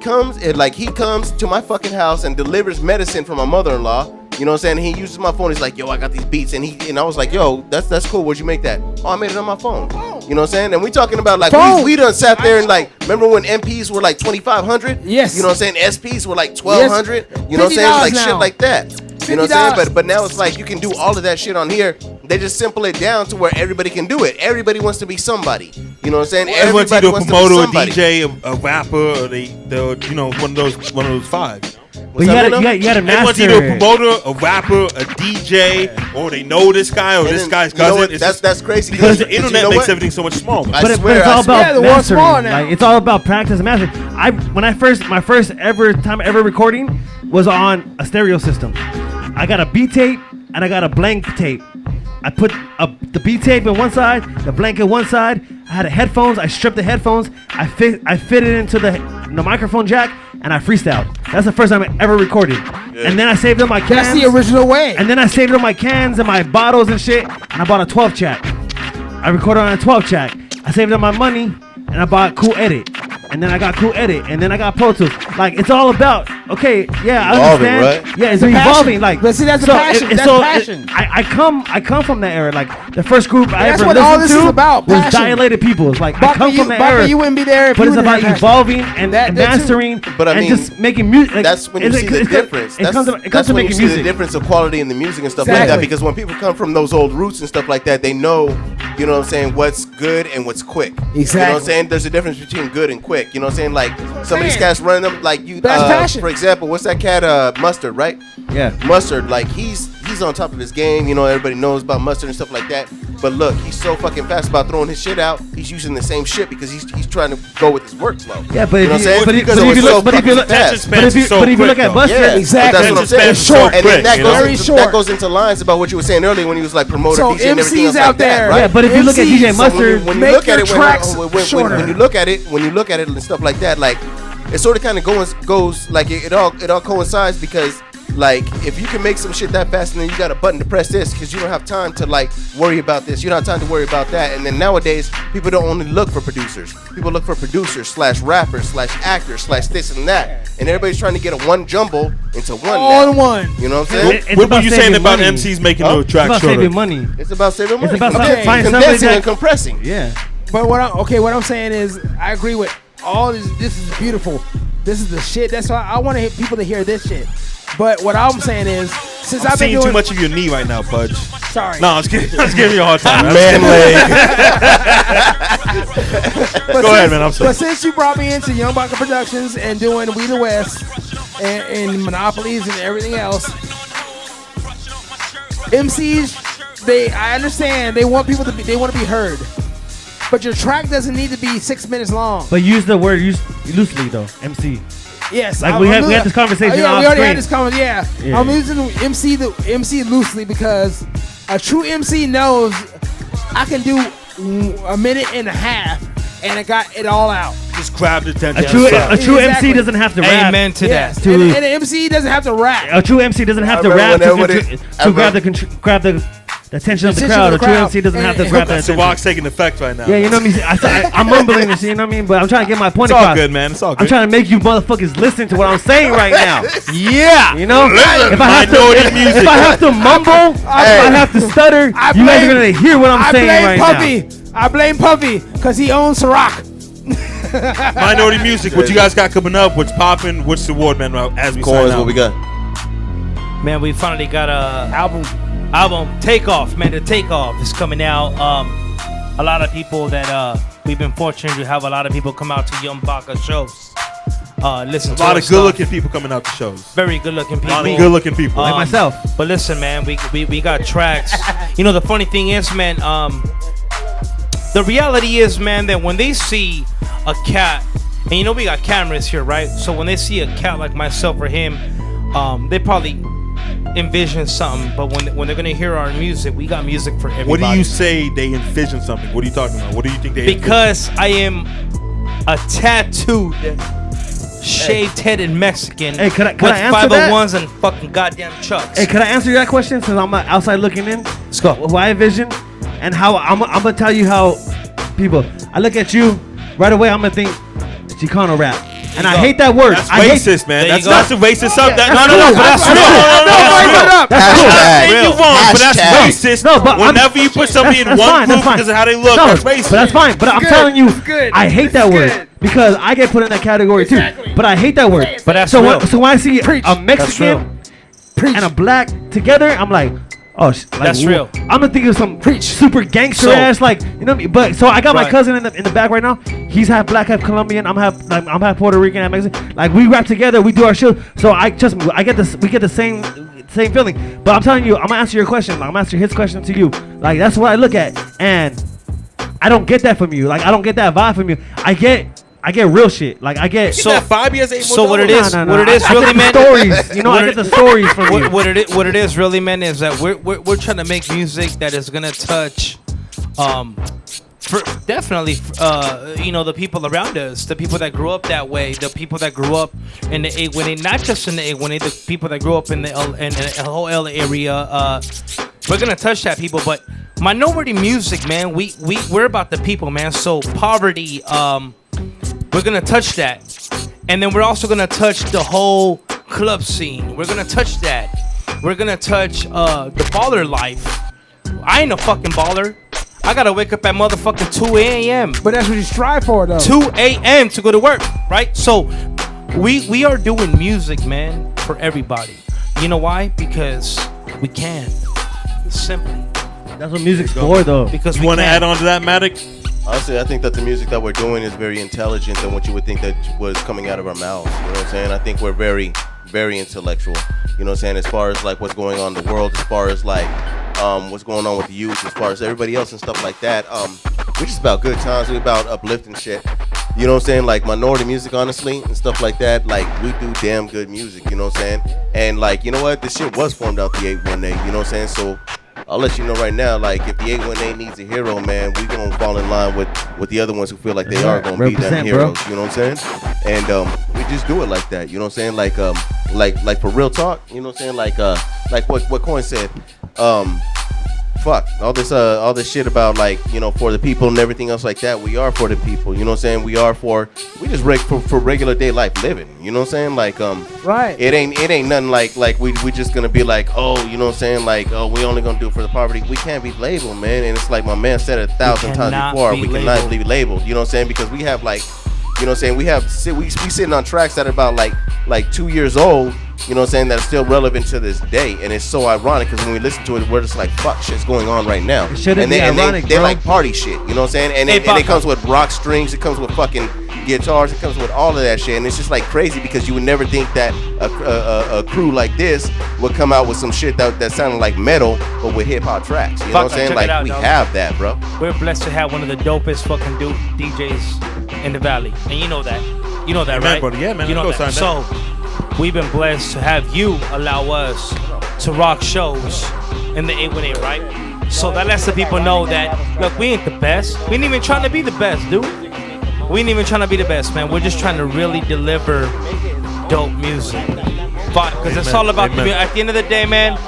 comes and like he comes to my fucking house and delivers medicine for my mother-in-law. You know what I'm saying? And he uses my phone. He's like, yo, I got these beats. And I was like, yo, that's cool. Where'd you make that? Oh, I made it on my phone. You know what I'm saying? And we talking about like we done sat there and like remember when MPs were like 2,500? Yes. You know what I'm saying? SPs were like 1,200. You know what I'm saying? Like $50 shit now. like that. You know what I'm saying? $50. But now it's like you can do all of that shit on here. They just simple it down to where everybody can do it. Everybody wants to be somebody. You know what I'm saying? Everyone's Everybody either a wants promoter, to a be somebody. DJ, a rapper, or they one of those five. But you gotta Everyone's master either a it. promoter, a rapper, a DJ, or they know this guy or And this then, guy's you know cousin. what? It's That's just crazy because the you internet know makes what? everything so much smaller. I But it's swear, all about the world's mastering. smaller now. Like it's all about practice and mastering. My first ever recording was on a stereo system. I got a B tape and I got a blank tape. I put the B tape in one side, the blank in one side. I had headphones. I stripped the headphones. I fit it into the microphone jack and I freestyled. That's the first time I ever recorded. And then I saved up my cans. That's the original way. And then I saved up my cans and my bottles and shit. And I bought a 12 track. I recorded on a 12 track. I saved up my money and I bought Cool Edit. And then I got Cool Edit. And then I got Pro Tools. Like it's all about okay, yeah, I Evolving, understand. right? Yeah, it's a passion. evolving. Like, But see, that's a passion. That's passion. I come from that era. Like the first group I That's ever what all listened this to is about, was passion. Dilated Peoples. Like I come from that Baka, era. you wouldn't be there if But you it's wouldn't about have passion. evolving and That too. mastering But I and mean, just making music. Like, That's when you see the difference. It comes to That's when you making see the music. difference of quality in the music and stuff like that. Exactly. Because when people come from those old roots and stuff like that, they know, you know what I'm saying, what's good and what's quick. You know what I'm Exactly. saying? There's a difference between good and quick. You know what I'm saying? Like some of these cats running them like you. That's passion. For example, what's that cat? Mustard, right? Yeah. Mustard, like he's on top of his game. You know, everybody knows about Mustard and stuff like that. But look, he's so fucking fast about throwing his shit out. He's using the same shit because he's trying to go with his workflow. Yeah, but You know what I'm saying? but Because if it was you so look, but if you fucking look, fast. but if you look at Buster, Yeah, Exactly. But that's what I'm Attention saying. span is so And then quick, that you know? goes Very into, short. that goes into lines about what you were saying earlier when he was like promoter, So DJ, and everything MCs else out like that, there, right? yeah, but if you look at DJ MCs, Mustard, when you make look at your it, tracks when shorter. you look at it and stuff like that, like it sort of kind of goes like it all coincides because like if you can make some shit that fast and then you got a button to press this because you don't have time to like worry about this, you don't have time to worry about that, and then nowadays people don't only look for producers, people look for producers / rappers / actors / this and that, and everybody's trying to get a one jumble into one All now. in one. You know what I'm saying? It's What were about you saying saving about money. MCs making Huh? the It's track about shorter? saving money. It's about saving money. It's about Okay. finding somebody condensing that and compressing. yeah. But what I'm saying is, I agree with all this. This is beautiful. This is the shit. That's why I want people to hear this shit. But what I'm saying is, since I'm I've been seeing doing too much of your knee right now, Pudge. Sorry. No, I was giving you a hard time. Man leg. Go ahead, man. I'm sorry. But since you brought me into Young Baka Productions and doing We the West and Monopolies and everything else, MCs, I understand they want people to be heard, but your track doesn't need to be 6 minutes long. But use the word loosely though, MC. Yes, like we had this conversation. Yeah, off we already screen. had this conversation. Yeah, I'm using the MC loosely because a true MC knows I can do a minute and a half, and I got it all out. Just grab the attention. A true MC doesn't have to rap. Amen to that. And an MC doesn't have to rap. A true MC doesn't have to rap to grab the attention of the crowd. A true MC doesn't have to grab that So attention. Rock's taking effect right now. Yeah, you know what I mean? I'm mumbling and shit, you know what I mean? But I'm trying to get my point It's all across. good, man. It's all good. I'm trying to make you motherfuckers listen to what I'm saying right now. Yeah. You know? If Music. I have to mumble, if I have to stutter, you guys are going to hear what I'm saying right now. I blame Puffy because he owns Ciroc. Minority Music, what you guys got coming up? What's popping? What's the award, man? As we sign out. What we got? Man, we finally got a album Takeoff. Man, the Takeoff is coming out. A lot of people that we've been fortunate to have a lot of people come out to Young Baka shows. Listen a to lot of stuff. Good-looking people coming out to shows. Very good-looking people. A lot of good-looking people. Like myself. But listen, man, we got tracks. You know, the funny thing is, man, the reality is, man, that when they see a cat, and you know we got cameras here, right? So when they see a cat like myself or him, they probably envision something. But when they're gonna hear our music, we got music for everybody. What do you say they envision something? What are you talking about? What do you think they Because I am a tattooed, shaved-headed Mexican Hey, could I with answer that? 501s and fucking goddamn chucks. Hey, can I answer that question since I'm outside looking in? Let's go. What I envision and how I'm gonna tell you how people. I look at you right away. I'm gonna think Chicano rap, and I hate that word. That's I racist, man. That's a racist up. Yeah, No, but that's real. But that's racist. No, but whenever you put somebody in one group because of how they look, that's racist. But that's fine. But I'm telling you, I hate that word because I get put in that category too. But I hate that word. But that's so real. so when I see a Mexican and a black together, I'm like, oh, that's real. I'm gonna think of some super gangster ass, like, you know what I mean? But so I got my cousin in the back right now. He's half black, half Colombian. I'm half Puerto Rican, half Mexican. Like, we rap together, we do our show. So we get the same feeling. But I'm telling you, I'm gonna answer your question. I'm gonna answer his question to you. Like, that's what I look at, and I don't get that from you. Like, I don't get that vibe from you. I get real shit. Like, I get so 5 years, 8 months. So what it is, No. what it is really, man. Stories, you know, I get the stories from you. What it is really, man, is that we're trying to make music that is gonna touch, definitely, you know, the people around us, the people that grew up that way, the people that grew up in the A1A, not just in the A1A, the people that grew up in the whole LA area. We're gonna touch that people, but minority music, man. We're about the people, man. So poverty, we're gonna touch that, and then we're also gonna touch the whole club scene. We're gonna touch that. We're gonna touch the baller life. I ain't a fucking baller. I gotta wake up at motherfucking 2 a.m. But that's what you strive for, though. 2 a.m. to go to work, right? So we are doing music, man, for everybody. You know why? Because we can. Simply. That's what music's for, though. Because you want to add on to that, Matic? Honestly, I think that the music that we're doing is very intelligent than what you would think that was coming out of our mouths. You know what I'm saying? I think we're very, very intellectual. You know what I'm saying? As far as like what's going on in the world, as far as like what's going on with the youth, as far as everybody else and stuff like that. We're just about good times. We're about uplifting shit. You know what I'm saying? Like minority music, honestly, and stuff like that. Like, we do damn good music. You know what I'm saying? And like, you know what? This shit was formed out the 818. You know what I'm saying? So I'll let you know right now, like, if the 818 needs a hero, man, we gonna fall in line with the other ones who feel like they are gonna be them heroes. Bro. You know what I'm saying? And we just do it like that. You know what I'm saying? Like for real talk. You know what I'm saying? Like what Coin said. Fuck all this shit about, like, you know, for the people and everything else like that. We are for the people. You know what I'm saying? We just for regular day life living. You know what I'm saying? Like right. It ain't nothing like we just gonna be like, oh, you know what I'm saying? Like, oh, we only gonna do it for the poverty. We can't be labeled, man. And it's like my man said it 1,000 times before. We cannot be labeled. You know what I'm saying? Because we have, like, you know what I'm saying? We sitting on tracks that are about like 2 years old. You know what I'm saying? That's still relevant to this day. And it's so ironic because when we listen to it, we're just like, fuck, shit's going on right now. It shouldn't be ironic, they bro. like party shit. You know what I'm saying? And it comes with rock strings. It comes with fucking guitars, it comes with all of that shit, and it's just like crazy because you would never think that a crew like this would come out with some shit that sounded like metal, but with hip hop tracks. You know what I'm saying? Like we have that, bro. We're blessed to have one of the dopest fucking DJs in the valley, and you know that. You know that, right? Yeah, man. You know that. So we've been blessed to have you allow us to rock shows in the 818, right? So that lets the people know that, look, we ain't the best. We ain't even trying to be the best, dude. We ain't even trying to be the best, man. We're just trying to really deliver dope music. Because it's all about, at the end of the day, man,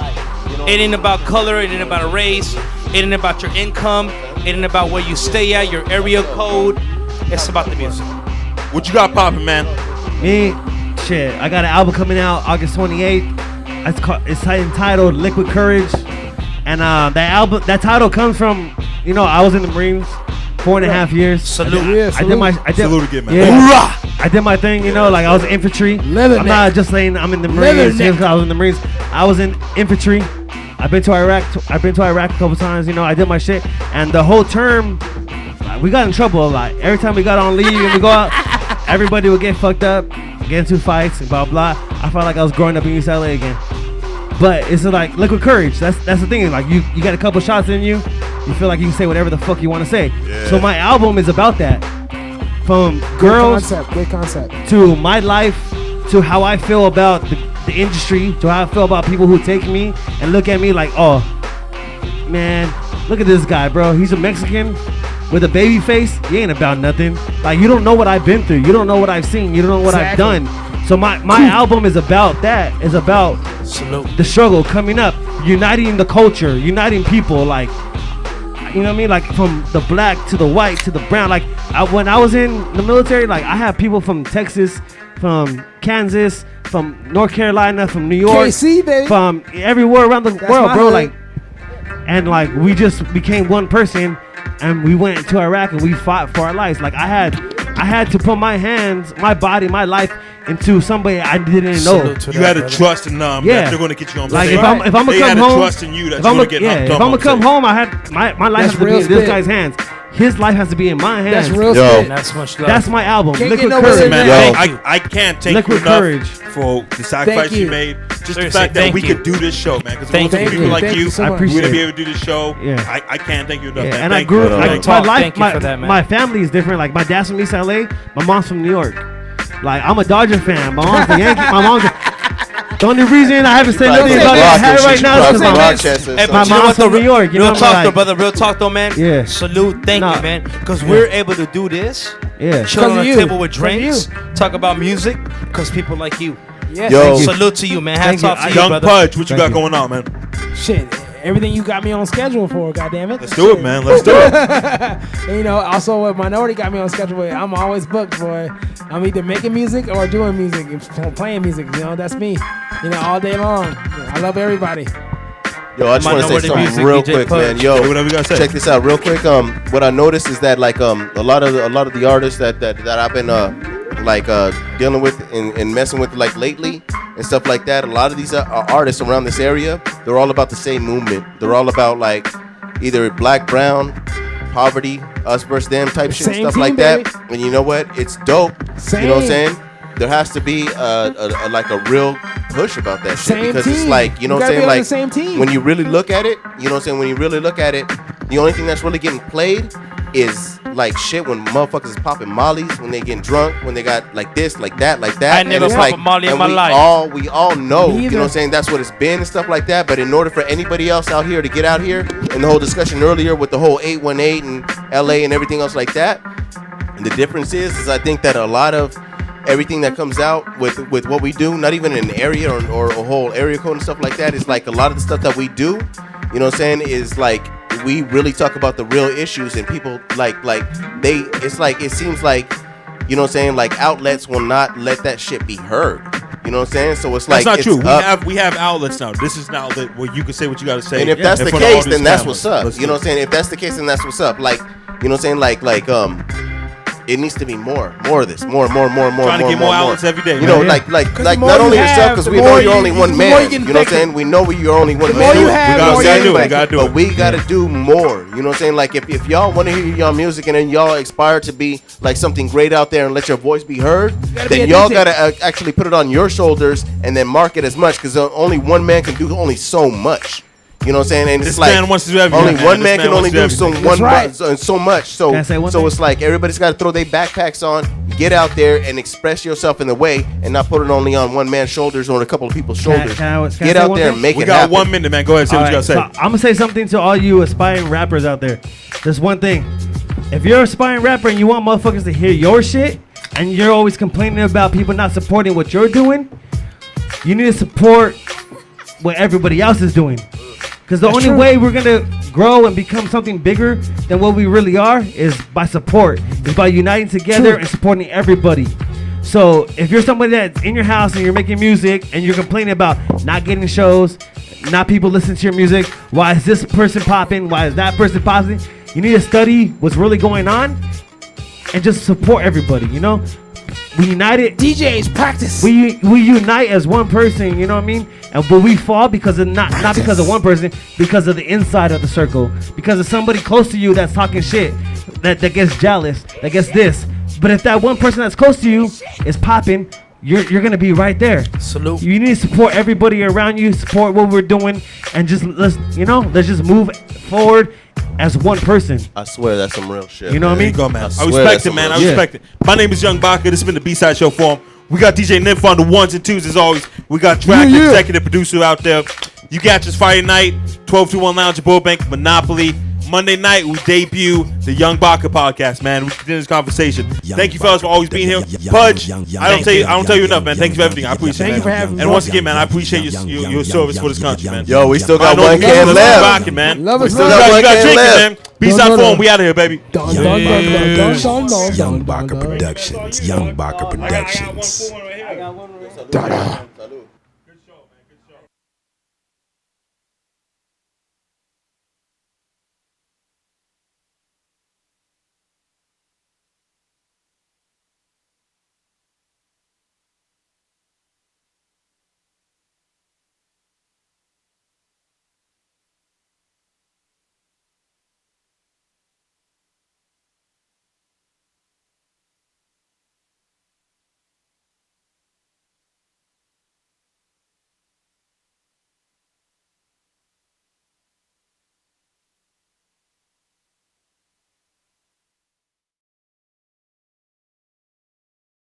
it ain't about color, it ain't about a race, it ain't about your income, it ain't about where you stay at, your area code. It's about the music. What you got popping, man? Me, shit. I got an album coming out August 28th. It's entitled Liquid Courage. And that title comes from, I was in the Marines 4.5 years. Salute. Salute again, man. Yeah, I did my thing, like I was infantry. I'm not just saying I'm in the Marines because I was in the Marines. I was in infantry. I've been to Iraq. A couple times. I did my shit. And the whole term, we got in trouble a lot. Every time we got on leave and we go out, everybody would get fucked up, get into fights, blah blah. I felt like I was growing up in East LA again. But it's like Liquid Courage. That's the thing. Like you got a couple shots in you. You feel like you can say whatever the fuck you want to say. Yeah. So my album is about that. From girls, great concept, to my life, to how I feel about the industry, to how I feel about people who take me and look at me like, oh man, look at this guy, bro. He's a Mexican with a baby face. He ain't about nothing. Like you don't know what I've been through. You don't know what I've seen. You don't know what I've done. So my album is about that. It's about the struggle coming up, uniting the culture, uniting people, like, you know what I mean? Like from the black to the white to the brown. Like when I was in the military, like I have people from Texas, from Kansas, from North Carolina, from New York, KC, baby. From everywhere around the world, bro. Like, and like we just became one person, and we went to Iraq and we fought for our lives. Like I had to put my hands, my body, my life into somebody I didn't know. You had to trust in them that they're going to get you on. Like if I'm gonna come home, trust in you that you're going to get if I'm gonna come home, I had my life has to be in this guy's hands. His life has to be in my hands. That's real. That's much love. That's my album. Can't Liquid get no Courage, man. I can't take Liquid enough Courage for the sacrifice you made. Just Seriously, the fact that we you. could do this show, man. Because Thank most you. people like Thank you, you so much. we wouldn't be able to do this show. Yeah. I can't thank you enough, Yeah, man. and I Thank grew you. up. Thank My you. life, Thank you for that, man. my family is different. Like my dad's from East LA, my mom's from New York. Like I'm a Dodger fan. My mom's a Yankee. My mom's. The only reason I haven't said nothing about that hat right now is because my mom's from New York. You know, real talk though, brother. Real talk though, man. Yeah. Salute. Thank you, man. Because we're able to do this. Yeah. Chill on the you. table with drinks. Talk about music. Because people like you. Yes. Yo. Salute to you, man. Hats off to you, Young brother. Pudge, what you got going on, man? Shit, everything you got me on schedule for, goddammit. Let's do it, man. Let's do it. And, also what Minority got me on schedule with, I'm always booked, boy. I'm either making music or doing music, playing music. That's me. All day long. I love everybody. Yo, I just want to say something real quick, man. Yo, whatever you gotta say. Check this out real quick. What I noticed is that like a lot of the artists that I've been dealing with and messing with like lately and stuff like that. A lot of these artists around this area, they're all about the same movement. They're all about like either black, brown, poverty, us versus them type shit, and stuff team, like baby. that. And you know what? It's dope. Same. You know what I'm saying? There has to be a real push about that shit, Same because team. it's like, you know You what I'm gotta saying, be on like the same team. when you really look at it, you know what I'm saying, when you really look at it, the only thing that's really getting played is like shit when motherfuckers is popping mollies, when they getting drunk, when they got like this, like that, like that. I never and it's popped like, a molly in and my we life. we all know, Me you know either. what I'm saying, that's what it's been and stuff like that. But in order for anybody else out here to get out here, and the whole discussion earlier with the whole 818 and LA and everything else like that, and the difference is I think that a lot of everything that comes out with what we do, not even an area or a whole area code and stuff like that, is like a lot of the stuff that we do, you know what I'm saying, is like we really talk about the real issues, and people it seems like, you know what I'm saying, like outlets will not let that shit be heard. You know what I'm saying? So it's like That's not it's true. We have outlets now. This is an outlet where you can say what you got to say. and if that's in the front of all case, this then that's camera. what's up. Let's You know do what I'm saying? If that's the case, then that's what's up. Like, you know what I'm saying? Like it needs to be more of this, more. Trying to get more outlets every day. You know, man. like the more not you only have, yourself, because the we more know you- you're only one the more man. you can You know what I'm fix it. saying? We know you're only one The man. more you have, the more you can But- gotta do it. But we gotta do more. You know what I'm saying? Like if y'all want to hear y'all music and then y'all aspire to be like something great out there and let your voice be heard, gotta be then a y'all DJ. gotta actually put it on your shoulders and then market as much, because only one man can do only so much. You know what I'm saying? And This it's like man wants to do everything, only man. one This man man can only wants to do do so everything. one That's right. so much. So Can I say one so thing? it's like everybody's got to throw their backpacks on, get out there and express yourself in the way, and not put it only on one man's shoulders or on a couple of people's shoulders. can I Get say out one there thing? and make We it got happen. 1 minute, man. Go ahead, say what you gotta say. So I'm gonna say something to all you aspiring rappers out there. There's one thing. If you're an aspiring rapper and you want motherfuckers to hear your shit, and you're always complaining about people not supporting what you're doing, you need to support what everybody else is doing. Because the only way we're gonna grow and become something bigger than what we really are is by support. Is by uniting together and supporting everybody. So if you're somebody that's in your house and you're making music and you're complaining about not getting shows, not people listening to your music, why is this person popping? Why is that person popping? You need to study what's really going on and just support everybody. You know, we united. DJs practice. We unite as one person, you know what I mean? But we fall because of not because of one person, because of the inside of the circle, because of somebody close to you that's talking shit, that gets jealous, that gets this. But if that one person that's close to you is popping, you're gonna be right there. Salute. You need to support everybody around you, support what we're doing, and just let's just move forward as one person. I swear that's some real shit. You know what I There you mean? go, man. I swear respect that's it, man. I some real respect it. My name is Young Baka. This has been the B-Side Show Forum. We got DJ Nymph on the ones and twos as always. We got Track, executive producer out there. You got us Friday night, 1221 Lounge at Burbank, Monopoly. Monday night, we debut the Young Baka podcast, man. We continue this conversation. Thank you, fellas, for always being here. Pudge, I don't tell you enough, man. Thank you for everything. I appreciate it. Thank you for having me. And once again, man, I appreciate your service for this country, man. Yo, we still I got know one you can guys left. rocking, man. Love We us, still love got us. you got One drinking, can man. B-Side Forum, we out of here, baby. Young Baka Productions. Young Baka Productions. I got one right here.